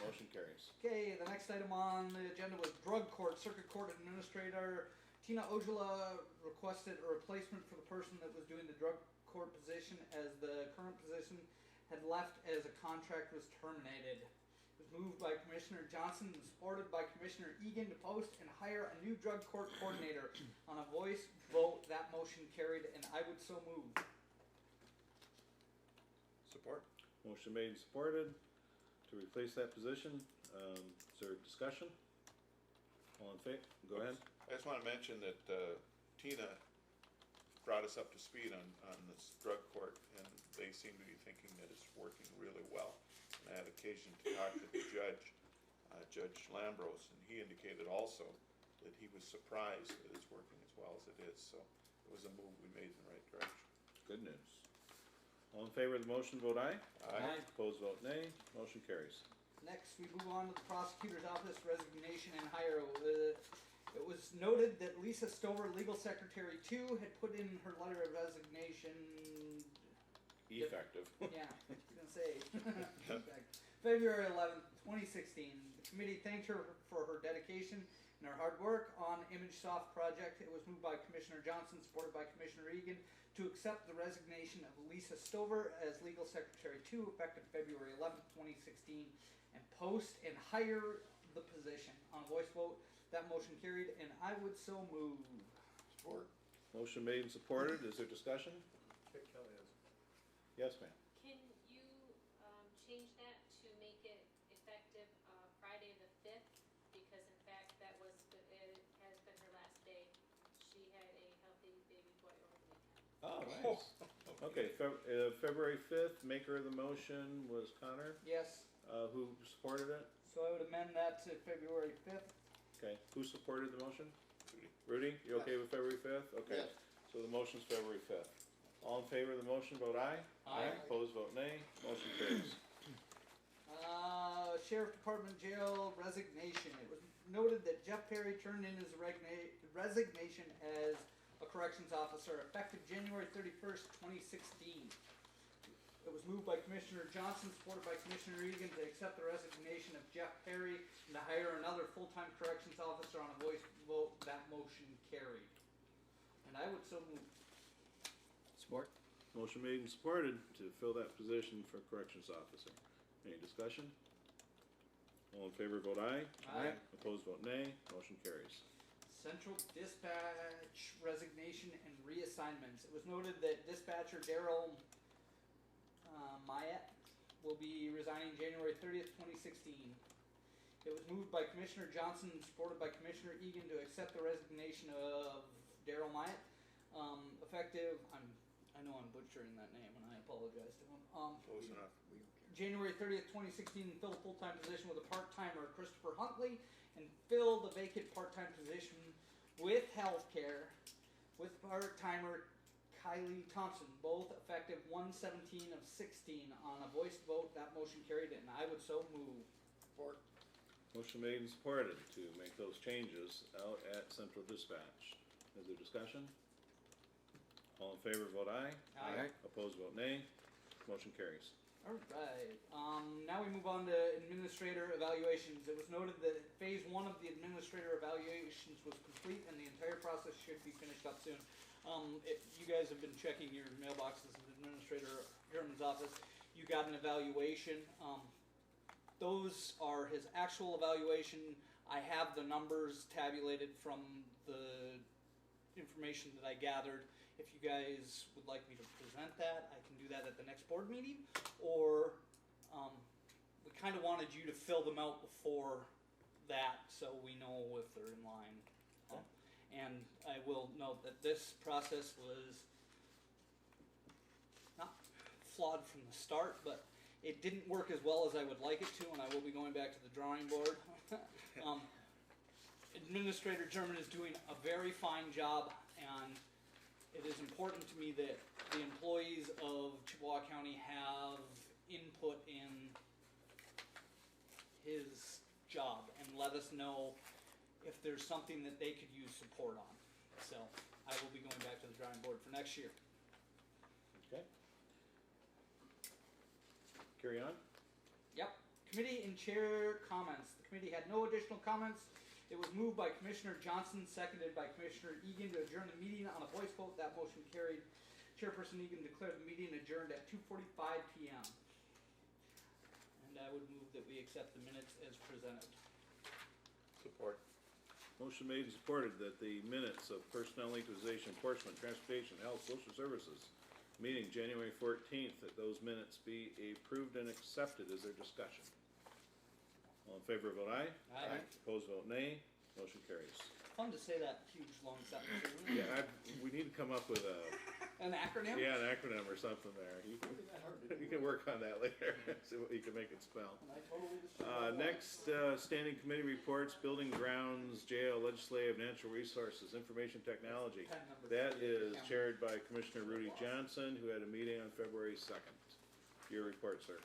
Motion carries. Okay, the next item on the agenda was drug court. Circuit Court Administrator Tina Ojala requested a replacement for the person that was doing the drug court position, as the current position had left as a contract was terminated. It was moved by Commissioner Johnson and supported by Commissioner Egan to post and hire a new drug court coordinator. On a voice vote, that motion carried, and I would so move. Support. Motion made and supported to replace that position. Is there discussion? All in favor? Go ahead. I just wanna mention that, Tina brought us up to speed on this drug court, and they seem to be thinking that it's working really well. And I had occasion to talk to the judge, Judge Lambros, and he indicated also that he was surprised that it's working as well as it is, so it was a move we made in the right direction. Good news. All in favor of the motion, vote aye. Aye. Opposed, vote nay. Motion carries. Next, we move on to the prosecutor's office resignation and hire. It was noted that Lisa Stover, legal secretary 2, had put in her letter of resignation. Effective. Yeah, I was gonna say. February 11th, 2016. The committee thanked her for her dedication and her hard work on ImageSoft project. It was moved by Commissioner Johnson, supported by Commissioner Egan, to accept the resignation of Lisa Stover as legal secretary 2, effective February 11th, 2016, and post and hire the position. On a voice vote, that motion carried, and I would so move. Support. Motion made and supported. Is there discussion? Dick Kelly is. Yes, ma'am. Can you, change that to make it effective, Friday the 5th? Because in fact, it has been her last day. She had a healthy baby boy over the weekend. Oh, nice. Okay, February 5th, maker of the motion was Connor. Yes, Who supported it? so I would amend that to February 5th. Okay, who supported the motion? Rudy. Rudy, you okay with February 5th? Okay, Yes. so the motion's February 5th. All in favor of the motion, vote aye. Aye. Opposed, vote nay. Motion carries. Sheriff Department Jail resignation. It was noted that Jeff Perry turned in his resignation as a corrections officer effective January 31st, 2016. It was moved by Commissioner Johnson, supported by Commissioner Egan, to accept the resignation of Jeff Perry and to hire another full-time corrections officer. On a voice vote, that motion carried. And I would so move. Support. Motion made and supported to fill that position for corrections officer. Any discussion? All in favor, vote aye. Aye. Opposed, vote nay. Motion carries. Central Dispatch resignation and reassignments. It was noted that dispatcher Daryl Myatt will be resigning January 30th, 2016. It was moved by Commissioner Johnson, supported by Commissioner Egan, to accept the resignation of Daryl Myatt, effective. I know I'm butchering that name, and I apologize to him. Close enough. January 30th, 2016, fill a full-time position with a part-timer, Christopher Huntley, and fill the vacant part-time position with healthcare with part-timer Kylie Thompson, both effective 1/17 of 16. On a voice vote, that motion carried, and I would so move. Support. Motion made and supported to make those changes out at Central Dispatch. Is there discussion? All in favor, vote aye. Aye. Opposed, vote nay. Motion carries. Alright, now we move on to administrator evaluations. It was noted that phase 1 of the administrator evaluations was complete and the entire process should be finished up soon. If you guys have been checking your mailboxes at Administrator German's office, you got an evaluation. Those are his actual evaluation. I have the numbers tabulated from the information that I gathered. If you guys would like me to present that, I can do that at the next board meeting, or we kind of wanted you to fill them out before that so we know if they're in line. And I will note that this process was not flawed from the start, but it didn't work as well as I would like it to, and I will be going back to the drawing board. Administrator German is doing a very fine job, and it is important to me that the employees of Chippewa County have input in his job and let us know if there's something that they could use support on. So I will be going back to the drawing board for next year. Okay. Carry on. Yep. Committee and chair comments. The committee had no additional comments. It was moved by Commissioner Johnson, seconded by Commissioner Egan to adjourn the meeting on a voice vote. That motion carried. Chairperson Egan declared the meeting adjourned at 2:45 p.m. And I would move that we accept the minutes as presented. Support. Motion made and supported that the minutes of Personnel, Equalization, Enforcement, Transportation, Health, Social Services meeting January 14th, that those minutes be approved and accepted. Is there discussion? All in favor, vote aye. Aye. Opposed, vote nay. Motion carries. Fun to say that huge long sentence. Isn't it? Yeah, we need to come up with An acronym? an acronym or something there. You can work on that later, see what you can make it spell. And I totally just Next, standing committee reports, building grounds, jail, legislative, natural resources, information technology. Pen number That 3 is of the chaired by Commissioner Rudy Johnson, who had a meeting on February 2nd. Your report, sir.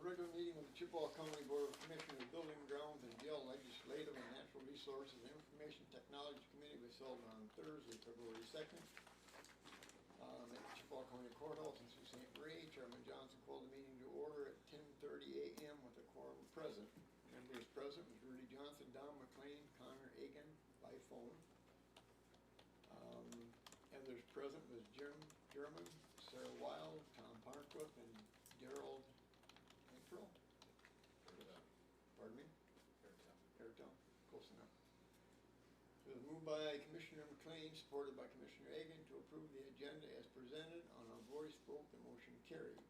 Regular meeting of the Chippewa County Board of Commissioners, Building Grounds and Jail Legislative and Natural Resources and Information Technology Committee was held on Thursday, February 2nd. At the Chippewa County Courthouse in Sault Ste. Marie, Chairman Johnson called the meeting to order at 10:30 a.m. with a quorum present. Members present was Rudy Johnson, Don McLean, Connor Egan by phone. Others present was Jim German, Sarah Wild, Tom Parkworth, and Daryl April. Pardon me? Airtel. Close enough. It was moved by Commissioner McLean, supported by Commissioner Egan, to approve the agenda as presented. On a voice vote, the motion carried.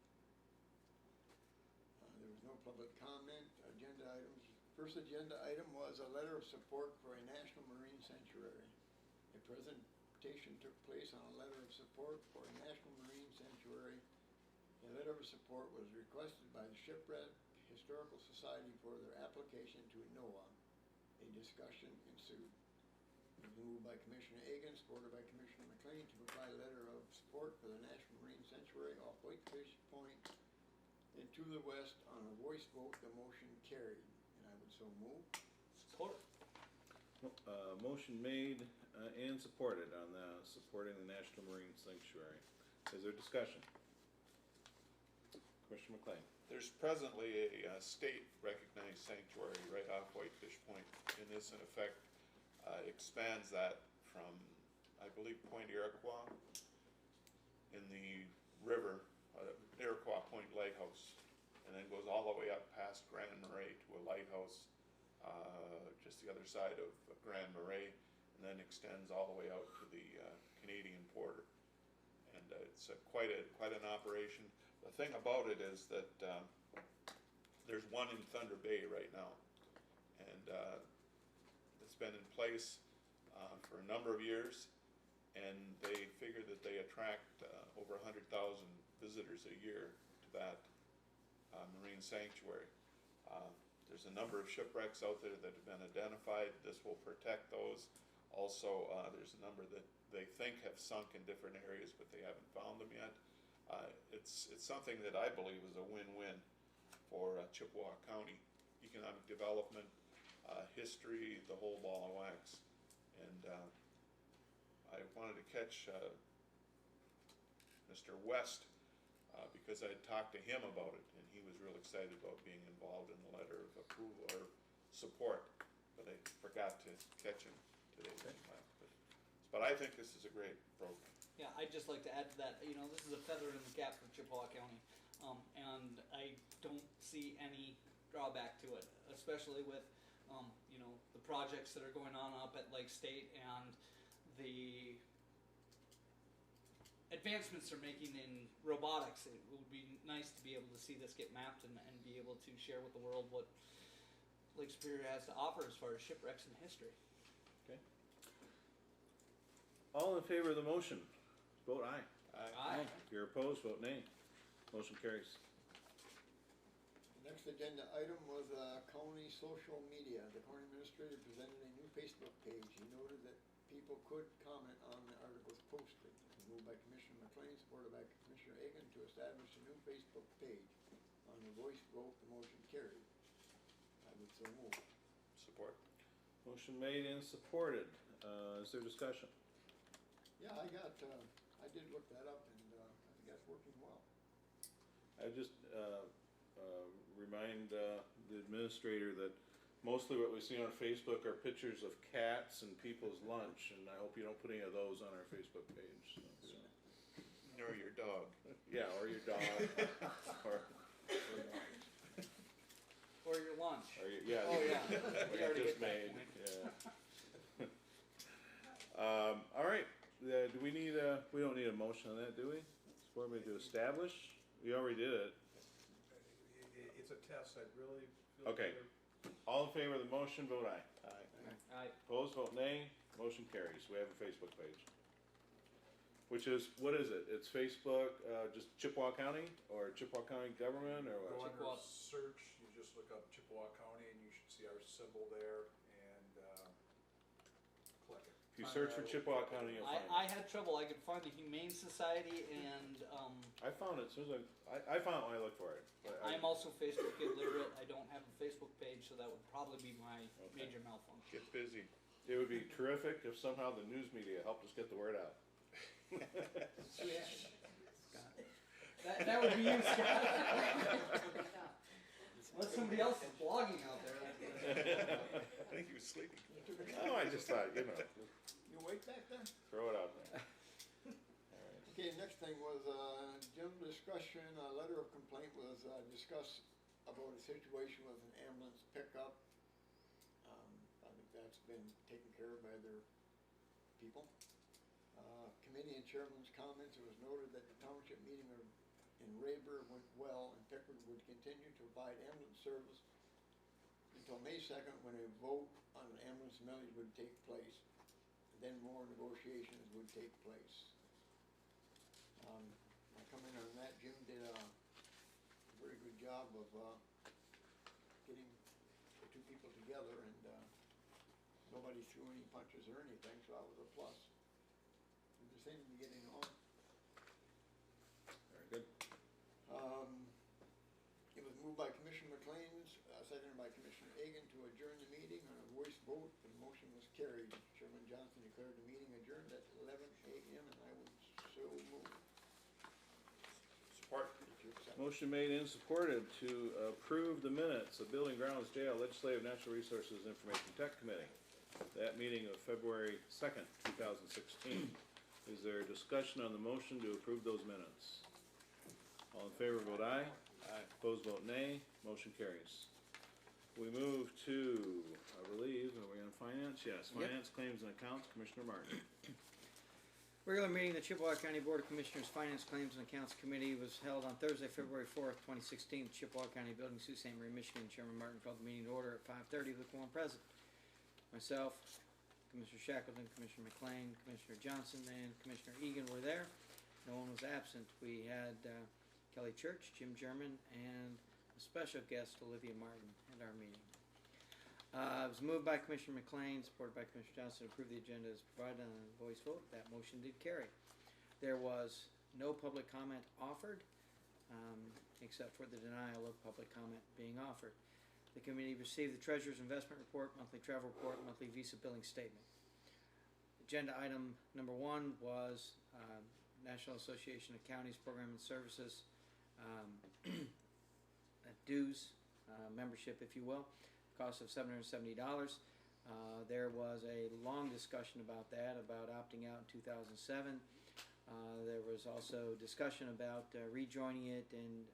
There was no public comment. Agenda items. First agenda item was a letter of support for a national marine sanctuary. A presentation took place on a letter of support for a national marine sanctuary. A letter of support was requested by the Shipwreck Historical Society for their application to NOAA. A discussion ensued. It was moved by Commissioner Egan, supported by Commissioner McLean, to provide a letter of support for the National Marine Sanctuary off Whitefish Point and to the west. On a voice vote, the motion carried, and I would so move. Support. Motion made and supported on supporting the National Marine Sanctuary. Is there discussion? Commissioner McLean. There's presently a state recognized sanctuary right off Whitefish Point, and this in effect expands that from, I believe, Point Iroquois in the river, Iroquois Point Lighthouse, and then goes all the way up past Grand Marais to a lighthouse just the other side of Grand Marais, and then extends all the way out to the Canadian border. And it's quite an operation. The thing about it is that there's one in Thunder Bay right now, and it's been in place for a number of years, and they figure that they attract over 100,000 visitors a year to that marine sanctuary. There's a number of shipwrecks out there that have been identified. This will protect those. Also, there's a number that they think have sunk in different areas, but they haven't found them yet. It's something that I believe is a win-win for Chippewa County. Economic development, history, the whole ball of wax. And I wanted to catch Mr. West because I had talked to him about it, and he was real excited about being involved in the letter of approval or support, but I forgot to catch him today. But I think this is a great program. Yeah, I'd just like to add to that, this is a feather in the cap for Chippewa County. And I don't see any drawback to it, especially with, the projects that are going on up at Lake State and the advancements they're making in robotics. It would be nice to be able to see this get mapped and be able to share with the world what Lake Superior has to offer as far as shipwrecks and history. Okay. All in favor of the motion, vote aye. Aye. If you're opposed, vote nay. Motion carries. The next agenda item was county social media. The county administrator presented a new Facebook page. He noted that people could comment on the articles posted. Moved by Commissioner McLean, supported by Commissioner Egan, to establish a new Facebook page. On the voice vote, the motion carried. I would so move. Support. Motion made and supported. Is there discussion? Yeah, I did look that up, and, I think that's working well. I just, remind, the administrator that mostly what we see on Facebook are pictures of cats and people's lunch, and I hope you don't put any of those on our Facebook page, so. Nor your dog. Yeah, or your dog, or, Or your lunch. yeah. Oh, yeah. What We you already just hit that made, point. yeah. All right, do we need we don't need a motion on that, do we? What are we to establish? We already did it. It's a test, I'd really feel Okay. better. All in favor of the motion, vote aye. Aye. Opposed, vote nay. Motion carries. We have a Facebook page. Which is, what is it? It's Facebook, just Chippewa County or Chippewa County government or Go what? under search, you just look up Chippewa County and you should see our symbol there and, click it. If you search for Chippewa County, you'll find I it. had trouble, I could find the Humane Society and, I found it as soon as I found it when I looked for it. but I- I'm also Facebook illiterate, I don't have a Facebook page, so that would probably be my Okay. major malfunction. Get busy. It would be terrific if somehow the news media helped us get the word out. That would be you, Scott. Unless somebody else is blogging out there. I think he was sleeping. No, I just thought, You awake back there? throw it out there. All right. Okay, next thing was, general discussion, a letter of complaint was, discussed about a situation with an ambulance pickup. I think that's been taken care of by their people. Committee and chairman's comments, it was noted that the township meeting in Rayburn went well and Pickford would continue to provide ambulance service until May 2nd, when a vote on an ambulance millage would take place. Then more negotiations would take place. I come in on that, Jim did a very good job of, getting the two people together, and, nobody threw any punches or anything, so that was a plus. And they seem to be getting on. Very good. It was moved by Commissioner McLean, seconded by Commissioner Egan to adjourn the meeting on a voice vote. The motion was carried. Chairman Johnson declared the meeting adjourned at 11 a.m. and I would so move. Support. If you accept. Motion made and supported to approve the minutes of Building Grounds Jail Legislative Natural Resources Information Tech Committee. That meeting of February 2nd, 2016. Is there a discussion on the motion to approve those minutes? All in favor, vote aye. Aye. Opposed, vote nay. Motion carries. We move to, I believe, are we on finance? Yes, Yep. finance, claims, and accounts. Commissioner Martin. Regular meeting of the Chippewa County Board of Commissioners Finance Claims and Accounts Committee was held on Thursday, February 4th, 2016, at Chippewa County Building, Sault Ste. Marie, Michigan. Chairman Martin called the meeting to order at 5:30 with quorum present. Myself, Commissioner Shackleton, Commissioner McLean, Commissioner Johnson, and Commissioner Egan were there. No one was absent. We had Kelly Church, Jim German, and a special guest, Olivia Martin, at our meeting. It was moved by Commissioner McLean, supported by Commissioner Johnson, to approve the agenda as provided on a voice vote. That motion did carry. There was no public comment offered, except for the denial of public comment being offered. The committee received the Treasurer's Investment Report, monthly travel report, monthly Visa billing statement. Agenda item number 1 was National Association of Counties Program and Services dues, membership, if you will, cost of $770. There was a long discussion about that, about opting out in 2007. There was also discussion about rejoining it and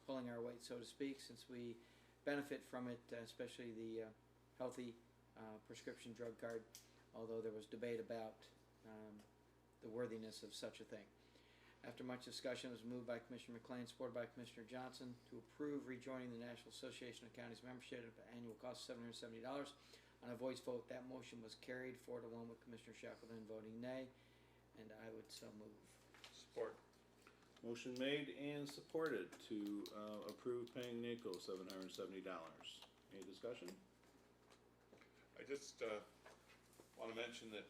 pulling our weight, so to speak, since we benefit from it, especially the healthy prescription drug card, although there was debate about the worthiness of such a thing. After much discussion, it was moved by Commissioner McLean, supported by Commissioner Johnson, to approve rejoining the National Association of Counties membership at an annual cost of $770. On a voice vote, that motion was carried 4-1 with Commissioner Shackleton voting nay, and I would so move. Support. Motion made and supported to approve paying NACO $770. Any discussion? I just want to mention that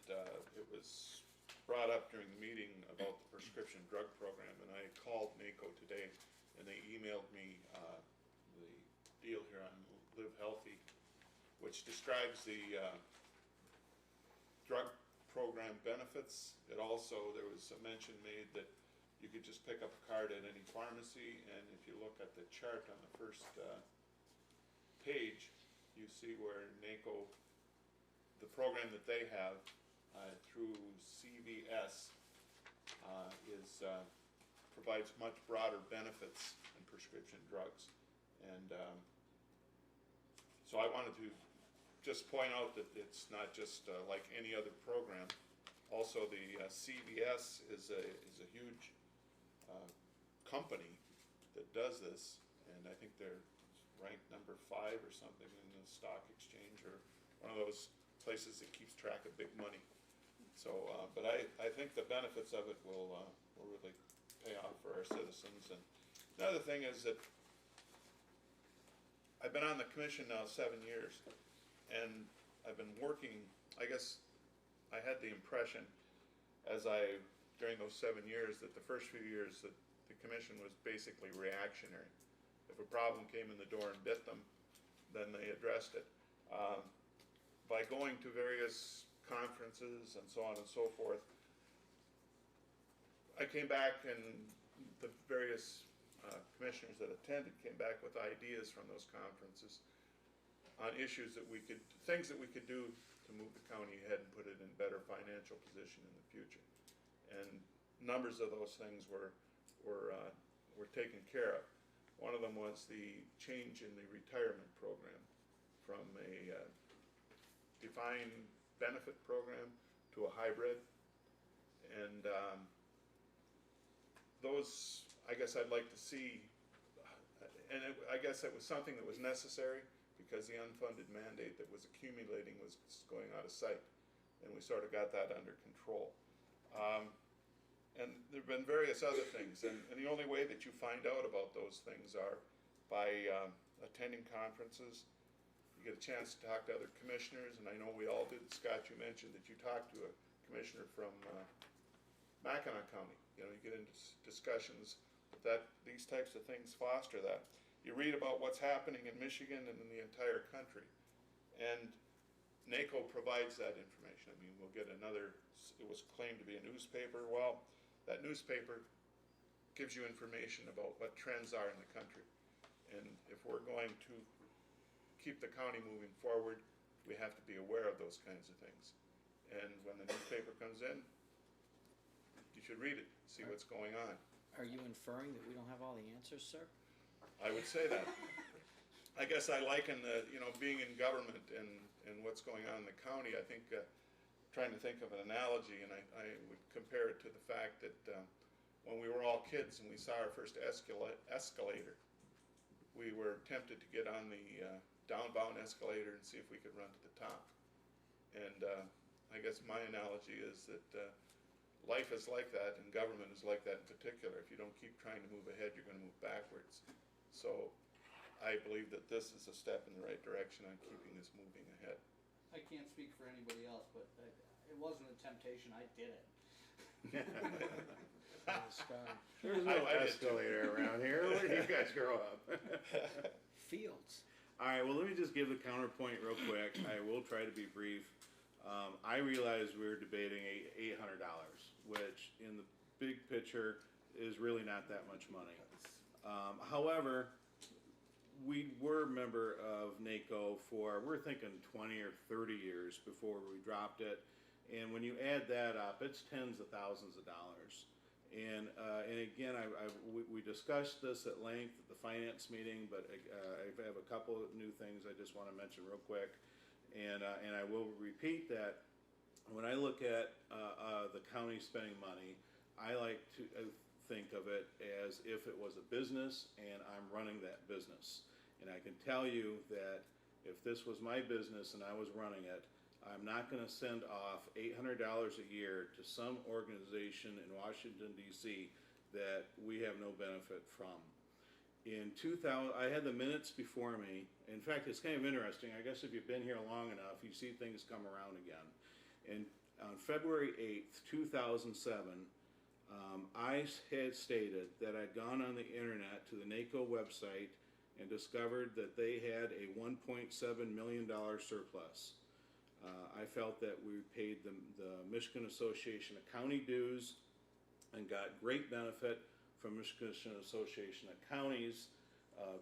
it was brought up during the meeting about the prescription drug program, and I called NACO today, and they emailed me the deal here on Live Healthy, which describes the drug program benefits. It also, there was a mention made that you could just pick up a card at any pharmacy, and if you look at the chart on the first page, you see where NACO, the program that they have through CVS provides much broader benefits in prescription drugs. And so I wanted to just point out that it's not just like any other program. Also, the CVS is a huge company that does this, and I think they're ranked number 5 or something in the stock exchange, or one of those places that keeps track of big money. So, but I think the benefits of it will really pay off for our citizens. And another thing is that I've been on the commission now 7 years, and I've been working, I guess I had the impression during those 7 years, that the first few years that the commission was basically reactionary. If a problem came in the door and bit them, then they addressed it. By going to various conferences and so on and so forth, I came back, and the various commissioners that attended came back with ideas from those conferences on issues that things that we could do to move the county ahead and put it in better financial position in the future. And numbers of those things were taken care of. One of them was the change in the retirement program from a defined benefit program to a hybrid. And those, I guess I'd like to see, and I guess it was something that was necessary because the unfunded mandate that was accumulating was going out of sight, and we sort of got that under control. And there have been various other things, and the only way that you find out about those things are by attending conferences. You get a chance to talk to other commissioners, and I know we all did. Scott, you mentioned that you talked to a commissioner from Mackinac County. You know, you get into discussions that these types of things foster that. You read about what's happening in Michigan and in the entire country, and NACO provides that information. I mean, we'll get it was claimed to be a newspaper. Well, that newspaper gives you information about what trends are in the country. And if we're going to keep the county moving forward, we have to be aware of those kinds of things. And when the newspaper comes in, you should read it, see what's going on. Are you inferring that we don't have all the answers, sir? I would say that. I guess I liken being in government and what's going on in the county. I think trying to think of an analogy, and I would compare it to the fact that when we were all kids and we saw our first escalator, we were tempted to get on the downbound escalator and see if we could run to the top. And I guess my analogy is that life is like that, and government is like that in particular. If you don't keep trying to move ahead, you're going to move backwards. So I believe that this is a step in the right direction on keeping this moving ahead. I can't speak for anybody else, but it wasn't a temptation. I did it. There's no escalator around here. Where do you guys grow up? Fields. All right, well, let me just give the counterpoint real quick. I will try to be brief. I realize we're debating $800, which in the big picture is really not that much money. However, we were a member of NACO we're thinking 20 or 30 years before we dropped it. And when you add that up, it's tens of thousands of dollars. And again, we discussed this at length at the finance meeting, but I have a couple of new things I just want to mention real quick. And I will repeat that when I look at the county spending money, I like to think of it as if it was a business and I'm running that business. And I can tell you that if this was my business and I was running it, I'm not going to send off $800 a year to some organization in Washington, D.C. that we have no benefit from. In 2000, I had the minutes before me. In fact, it's kind of interesting. I guess if you've been here long enough, you see things come around again. And on February 8th, 2007, I had stated that I'd gone on the internet to the NACO website and discovered that they had a $1.7 million surplus. I felt that we paid the Michigan Association of County dues and got great benefit from Michigan Association of Counties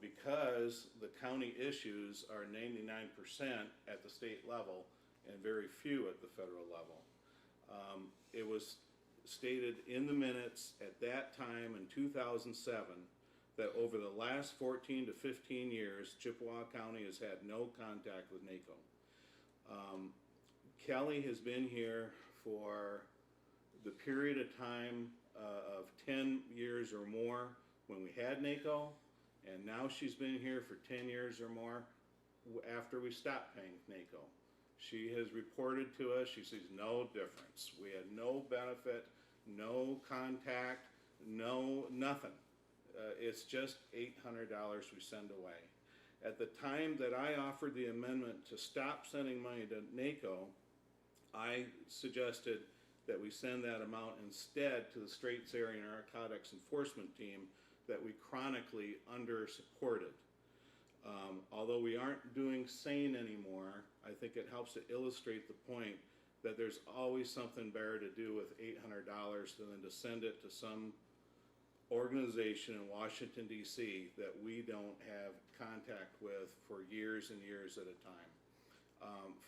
because the county issues are 99% at the state level and very few at the federal level. It was stated in the minutes at that time in 2007 that over the last 14 to 15 years, Chippewa County has had no contact with NACO. Kelly has been here for the period of time of 10 years or more when we had NACO, and now she's been here for 10 years or more after we stopped paying NACO. She has reported to us, she sees no difference. We had no benefit, no contact, nothing. It's just $800 we send away. At the time that I offered the amendment to stop sending money to NACO, I suggested that we send that amount instead to the Straits Area Narcotics Enforcement Team that we chronically under-supported. Although we aren't doing SANE anymore, I think it helps to illustrate the point that there's always something better to do with $800 than to send it to some organization in Washington, D.C. that we don't have contact with for years and years at a time.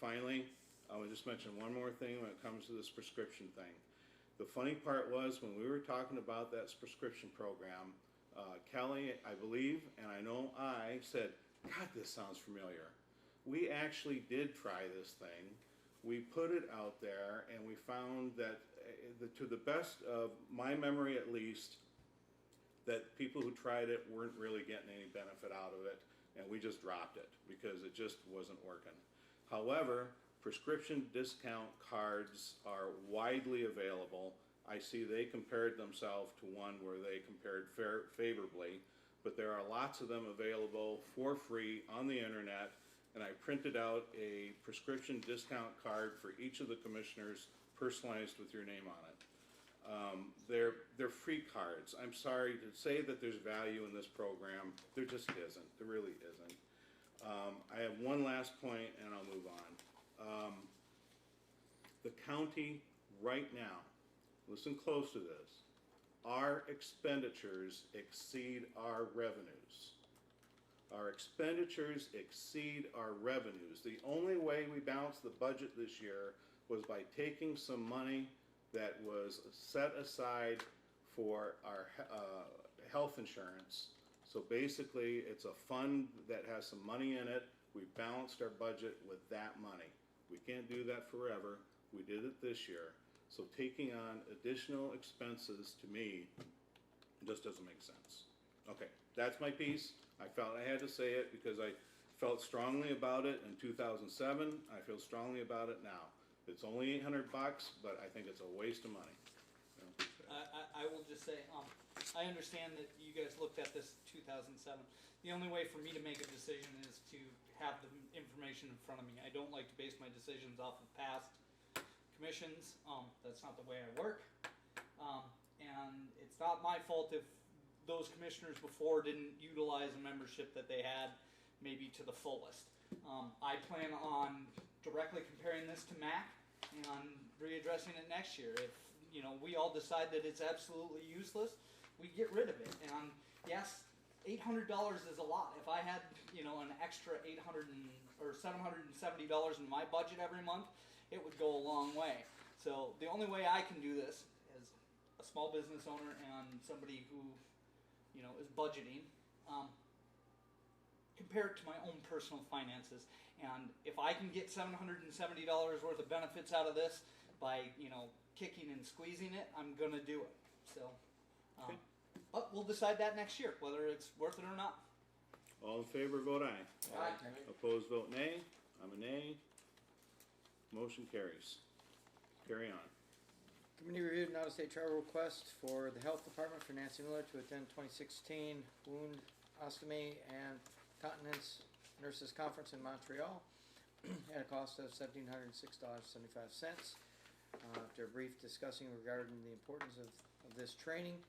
Finally, I would just mention one more thing when it comes to this prescription thing. The funny part was when we were talking about that prescription program, Kelly, I believe, and I know I said, God, this sounds familiar. We actually did try this thing. We put it out there and we found that, to the best of my memory at least, that people who tried it weren't really getting any benefit out of it, and we just dropped it because it just wasn't working. However, prescription discount cards are widely available. I see they compared themselves to one where they compared favorably, but there are lots of them available for free on the internet, and I printed out a prescription discount card for each of the commissioners, personalized with your name on it. They're free cards. I'm sorry to say that there's value in this program. There just isn't. There really isn't. I have one last point and I'll move on. The county right now, listen close to this, our expenditures exceed our revenues. Our expenditures exceed our revenues. The only way we balanced the budget this year was by taking some money that was set aside for our health insurance. So basically, it's a fund that has some money in it. We balanced our budget with that money. We can't do that forever. We did it this year. So taking on additional expenses, to me, just doesn't make sense. Okay, that's my piece. I felt I had to say it because I felt strongly about it in 2007. I feel strongly about it now. It's only $800, but I think it's a waste of money. You know? I will just say, I understand that you guys looked at this 2007. The only way for me to make a decision is to have the information in front of me. I don't like to base my decisions off of past commissions. That's not the way I work. And it's not my fault if those commissioners before didn't utilize a membership that they had maybe to the fullest. I plan on directly comparing this to MAC and readdressing it next year. If we all decide that it's absolutely useless, we get rid of it. And yes, $800 is a lot. If I had an extra $800 or $770 in my budget every month, it would go a long way. So the only way I can do this as a small business owner and somebody who is budgeting, compared to my own personal finances. And if I can get $770 worth of benefits out of this by, kicking and squeezing it, I'm gonna do it. So, Okay. but we'll decide that next year, whether it's worth it or not. All in favor, vote aye. Aye. Opposed, vote nay. I'm a nay. Motion carries. Carry on. Committee reviewed an out-of-state travel request for the Health Department for Nancy Miller to attend 2016 Wound Ostomy and Continence Nurses Conference in Montreal at a cost of $1,706.75. After a brief discussing regarding the importance of this training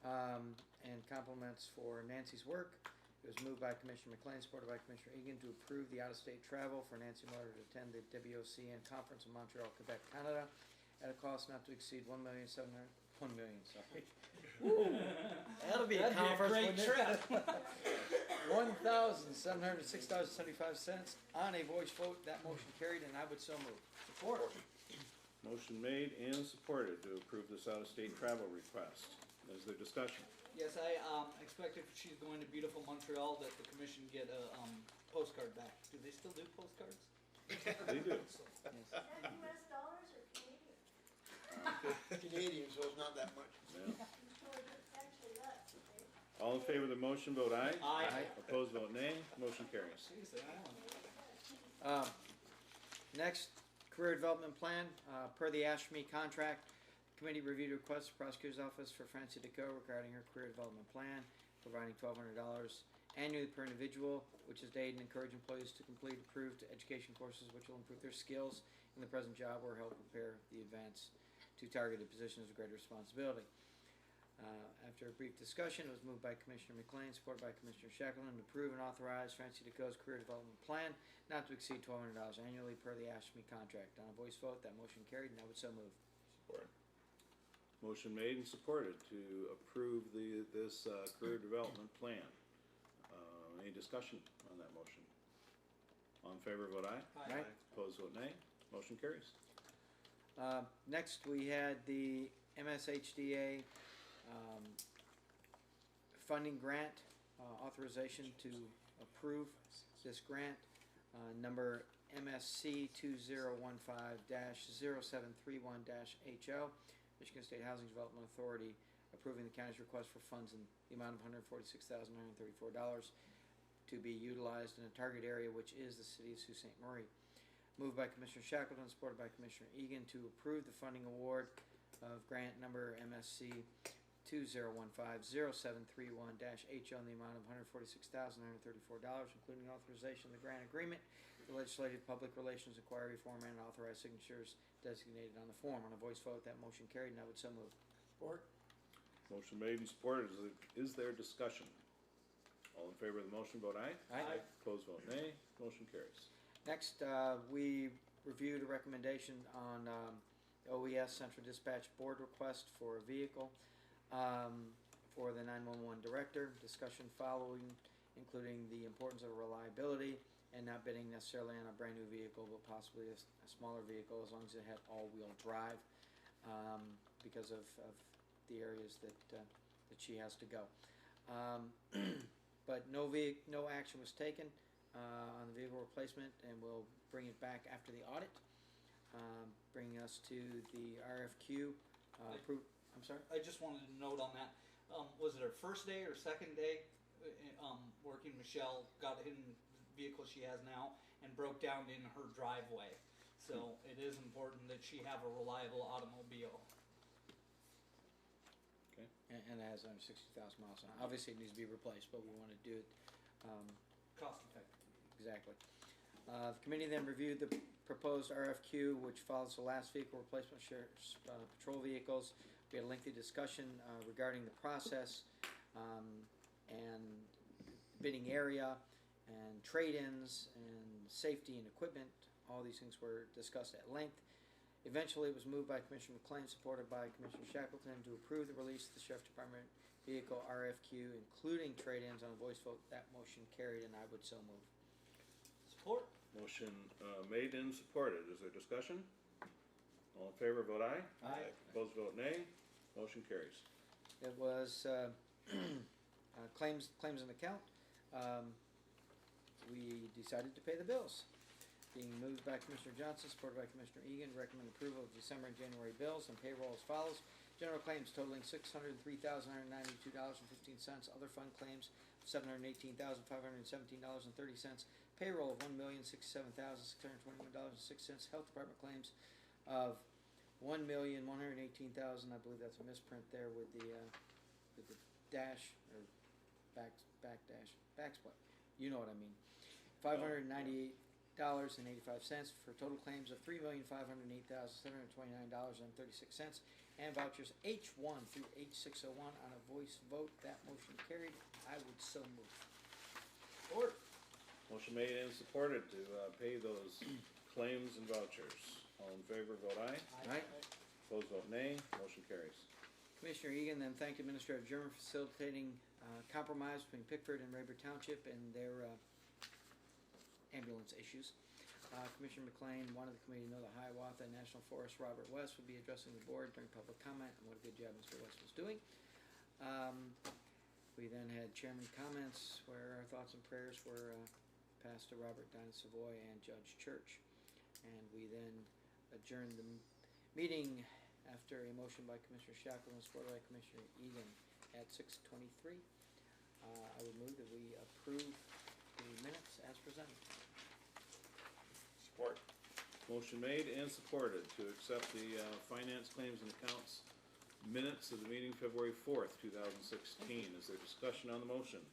and compliments for Nancy's work It was moved by Commissioner McLean, supported by Commissioner Egan, to approve the out-of-state travel for Nancy Miller to attend the WOCN Conference in Montreal, Quebec, Canada, at a cost not to exceed $1,700,000, sorry. That'll be a That'd conference, be a wouldn't great it? trip. $1,706.75 on a voice vote. That motion carried, and I would so move. Support. Motion made and supported to approve this out-of-state travel request. Is there discussion? Yes, I expect if she's going to beautiful Montreal that the commission get a postcard back. Do they still do postcards? They do. Yes. US dollars or Canadian? Canadian, so it's not that much. Yeah. Actually less, okay? All in favor of the motion, vote aye. Aye. Opposed, vote nay. Motion carries. Jeez, they're on. Next, career development plan, per the ASHME contract, committee reviewed a request of prosecutor's office for Francie DeCo regarding her career development plan, providing $1,200 annually per individual, which is to aid and encourage employees to complete approved education courses which will improve their skills in the present job or help prepare the advance to targeted positions of greater responsibility. After a brief discussion, it was moved by Commissioner McLean, supported by Commissioner Shackleton, to approve and authorize Francie DeCo's career development plan not to exceed $1,200 annually per the ASHME contract. On a voice vote, that motion carried, and I would so move. Support. Motion made and supported to approve this career development plan. Any discussion on that motion? All in favor, vote aye. Aye. Opposed, vote nay. Motion carries. Next, we had the MSHDA funding grant authorization to approve this grant, number MSC 2015-0731-HO, Michigan State Housing Development Authority, approving the county's request for funds in the amount of $146,934 to be utilized in a target area, which is the city of Sault Ste. Marie. Moved by Commissioner Shackleton, supported by Commissioner Egan, to approve the funding award of grant number MSC 2015-0731-HO in the amount of $146,934, including authorization of the grant agreement, the legislative public relations inquiry form, and authorized signatures designated on the form. On a voice vote, that motion carried, and I would so move. Support. Motion made and supported. Is there discussion? All in favor of the motion, vote aye. Aye. Opposed, vote nay. Motion carries. Next, we reviewed a recommendation on OES Central Dispatch Board request for a vehicle for the 911 director. Discussion following, including the importance of reliability and not bidding necessarily on a brand new vehicle, but possibly a smaller vehicle as long as it had all-wheel drive because of the areas that she has to go. But no action was taken on the vehicle replacement, and we'll bring it back after the audit, bringing us to the RFQ. I'm sorry? I just wanted to note on that, was it her first day or second day working? Michelle got in the vehicle she has now and broke down in her driveway. So it is important that she have a reliable automobile. Okay. And it has under 60,000 miles on it. Obviously, it needs to be replaced, but we want to do it Cost effective. exactly. The committee then reviewed the proposed RFQ, which follows the last vehicle replacement patrol vehicles. We had a lengthy discussion regarding the process and bidding area and trade-ins and safety and equipment. All these things were discussed at length. Eventually, it was moved by Commissioner McLean, supported by Commissioner Shackleton, to approve the release of the Sheriff Department vehicle RFQ, including trade-ins. On a voice vote, that motion carried, and I would so move. Support. Motion made and supported. Is there discussion? All in favor, vote aye. Aye. Opposed, vote nay. Motion carries. It was claims and account. We decided to pay the bills. Being moved by Commissioner Johnson, supported by Commissioner Egan, recommend approval of December and January bills and payroll as follows. General claims totaling $603,192.15. Other fund claims $718,517.30. Payroll of $1,067,621.06. Health Department claims of $1,118,000. I believe that's a misprint there with the dash or backsplit. You know what I mean. $598.85 for total claims of $3,508,729.36, and vouchers H1 through H601. On a voice vote, that motion carried. I would so move. Support. Motion made and supported to pay those claims and vouchers. All in favor, vote aye. Aye. Opposed, vote nay. Motion carries. Commissioner Egan then thanked Administrator German for facilitating compromise between Pickford and Rayburn Township and their ambulance issues. Commissioner McLean wanted the committee to know that Hiawatha National Forest Robert West would be addressing the board during public comment and what a good job Mr. West was doing. We then had chairman comments where our thoughts and prayers were passed to Robert Dinah Savoy and Judge Church. And we then adjourned the meeting after a motion by Commissioner Shackleton, supported by Commissioner Egan at 6:23. I would move that we approve the minutes as presented. Support. Motion made and supported to accept the finance claims and accounts minutes of the meeting February 4th, 2016. Is there discussion on the motion?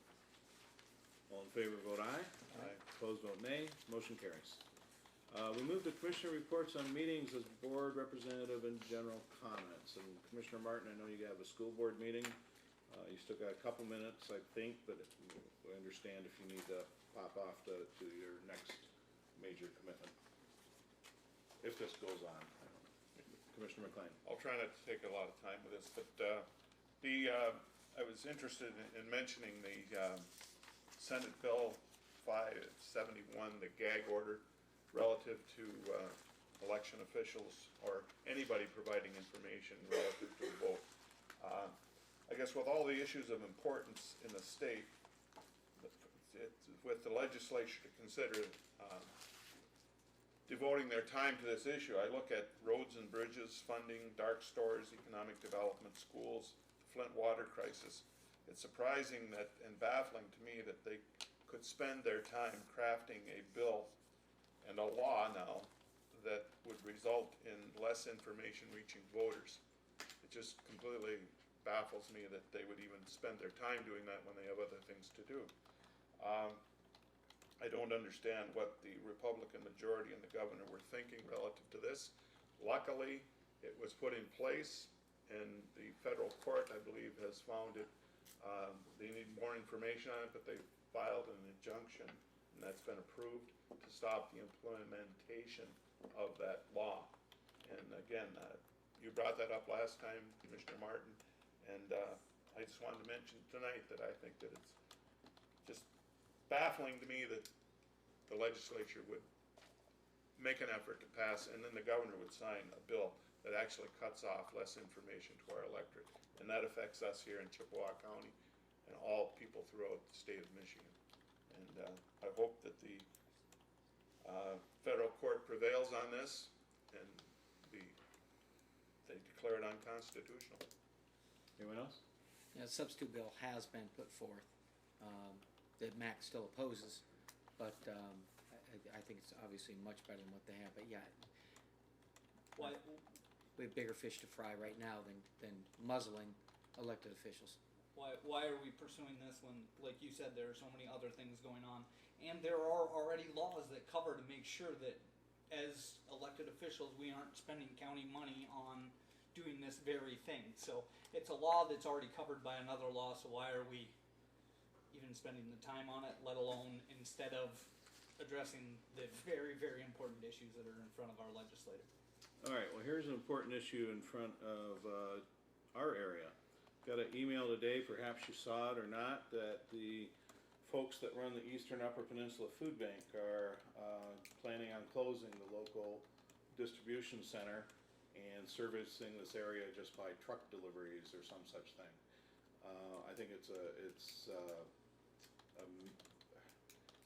All in favor, vote aye. Aye. Opposed, vote nay. Motion carries. We move to commissioner reports on meetings as board representative and general comments. And Commissioner Martin, I know you have a school board meeting. You still got a couple minutes, I think, but we understand if you need to pop off to your next major commitment. If this goes on. Commissioner McLean. I'll try not to take a lot of time with this, but I was interested in mentioning the Senate Bill 571, the gag order relative to election officials or anybody providing information relative to a vote. I guess with all the issues of importance in the state, with the legislature to consider devoting their time to this issue, I look at roads and bridges, funding, dark stores, economic development, schools, Flint water crisis. It's surprising that, and baffling to me, that they could spend their time crafting a bill and a law now that would result in less information reaching voters. It just completely baffles me that they would even spend their time doing that when they have other things to do. I don't understand what the Republican majority and the governor were thinking relative to this. Luckily, it was put in place, and the federal court, I believe, has found it. They need more information on it, but they filed an injunction, and that's been approved to stop the implementation of that law. And again, you brought that up last time, Commissioner Martin, and I just wanted to mention tonight that I think that it's just baffling to me that the legislature would make an effort to pass, and then the governor would sign a bill that actually cuts off less information to our electorate. And that affects us here in Chippewa County and all people throughout the state of Michigan. And I hope that the federal court prevails on this and they declare it unconstitutional. Anyone else? Yeah, the substitute bill has been put forth, that Mac still opposes, but I think it's obviously much better than what they have, but yeah. Why, We have bigger fish to fry right now than muzzling elected officials. why are we pursuing this when, like you said, there are so many other things going on? And there are already laws that cover to make sure that as elected officials, we aren't spending county money on doing this very thing. So it's a law that's already covered by another law, so why are we even spending the time on it, let alone instead of addressing the very, very important issues that are in front of our legislator? All right, well, here's an important issue in front of our area. Got an email today, perhaps you saw it or not, that the folks that run the Eastern Upper Peninsula Food Bank are planning on closing the local distribution center and servicing this area just by truck deliveries or some such thing. I think it's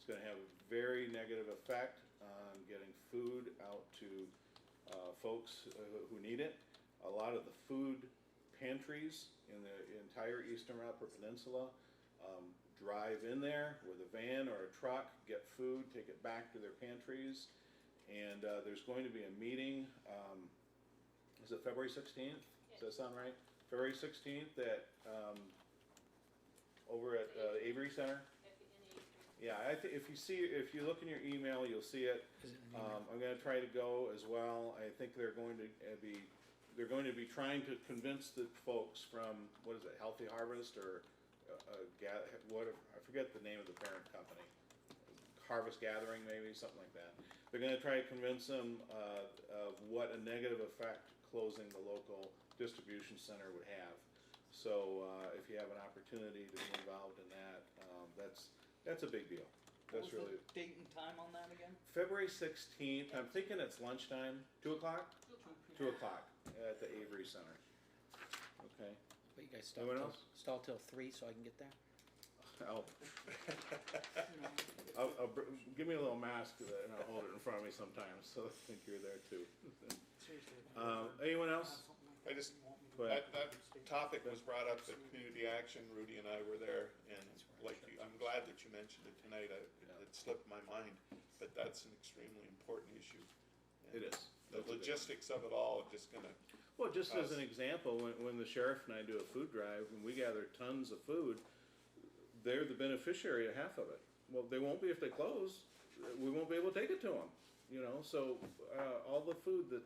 going to have a very negative effect on getting food out to folks who need it. A lot of the food pantries in the entire Eastern Upper Peninsula drive in there with a van or a truck, get food, take it back to their pantries, and there's going to be a meeting, is it February 16th? Does that sound right? February 16th at, over at Avery Center? Yeah, if you look in your email, you'll see it. I'm going to try to go as well. I think they're going to be trying to convince the folks from, what is it, Healthy Harvest or I forget the name of the parent company. harvest gathering, maybe, something like that. They're gonna try to convince them, of what a negative effect closing the local distribution center would have. So, if you have an opportunity to be involved in that, that's a big deal. What That's was really, the date and time on that again? February 16th, I'm thinking it's lunchtime, 2 o'clock? 2 o'clock at the Avery Center. Okay. But you guys Anyone else? stall till 3 so I can get there? Give me a little mask and I'll hold it in front of me sometimes, so I think you're there too. Seriously. Anyone else? I just, Go ahead. that topic was brought up at Community Action, Rudy and I were there, and like, I'm glad that you mentioned it tonight, it slipped my mind, but that's an extremely important issue. It is. The logistics of it all are just gonna, Well, just as an example, when the sheriff and I do a food drive, when we gather tons of food, they're the beneficiary of half of it. Well, they won't be if they close. We won't be able to take it to them, you know, so, all the food that,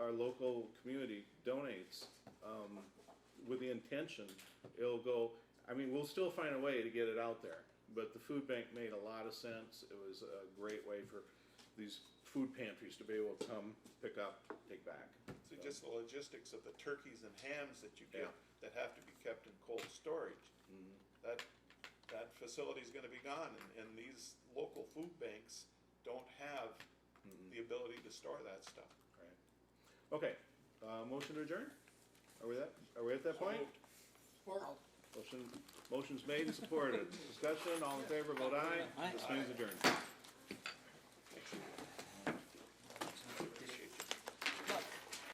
our local community donates, with the intention, it'll go, I mean, we'll still find a way to get it out there. But the food bank made a lot of sense. It was a great way for these food pantries to be able to come, pick up, take back. so just the logistics of the turkeys and hams that you get, Yeah. that have to be kept in cold storage. Mhm. That facility's gonna be gone, and these local food banks don't have Mhm. the ability to store that stuff. Right. Okay, motion to adjourn? Are we at that point? Motion's made and supported. Discussion, all in favor, vote aye. Aye. This meeting's adjourned.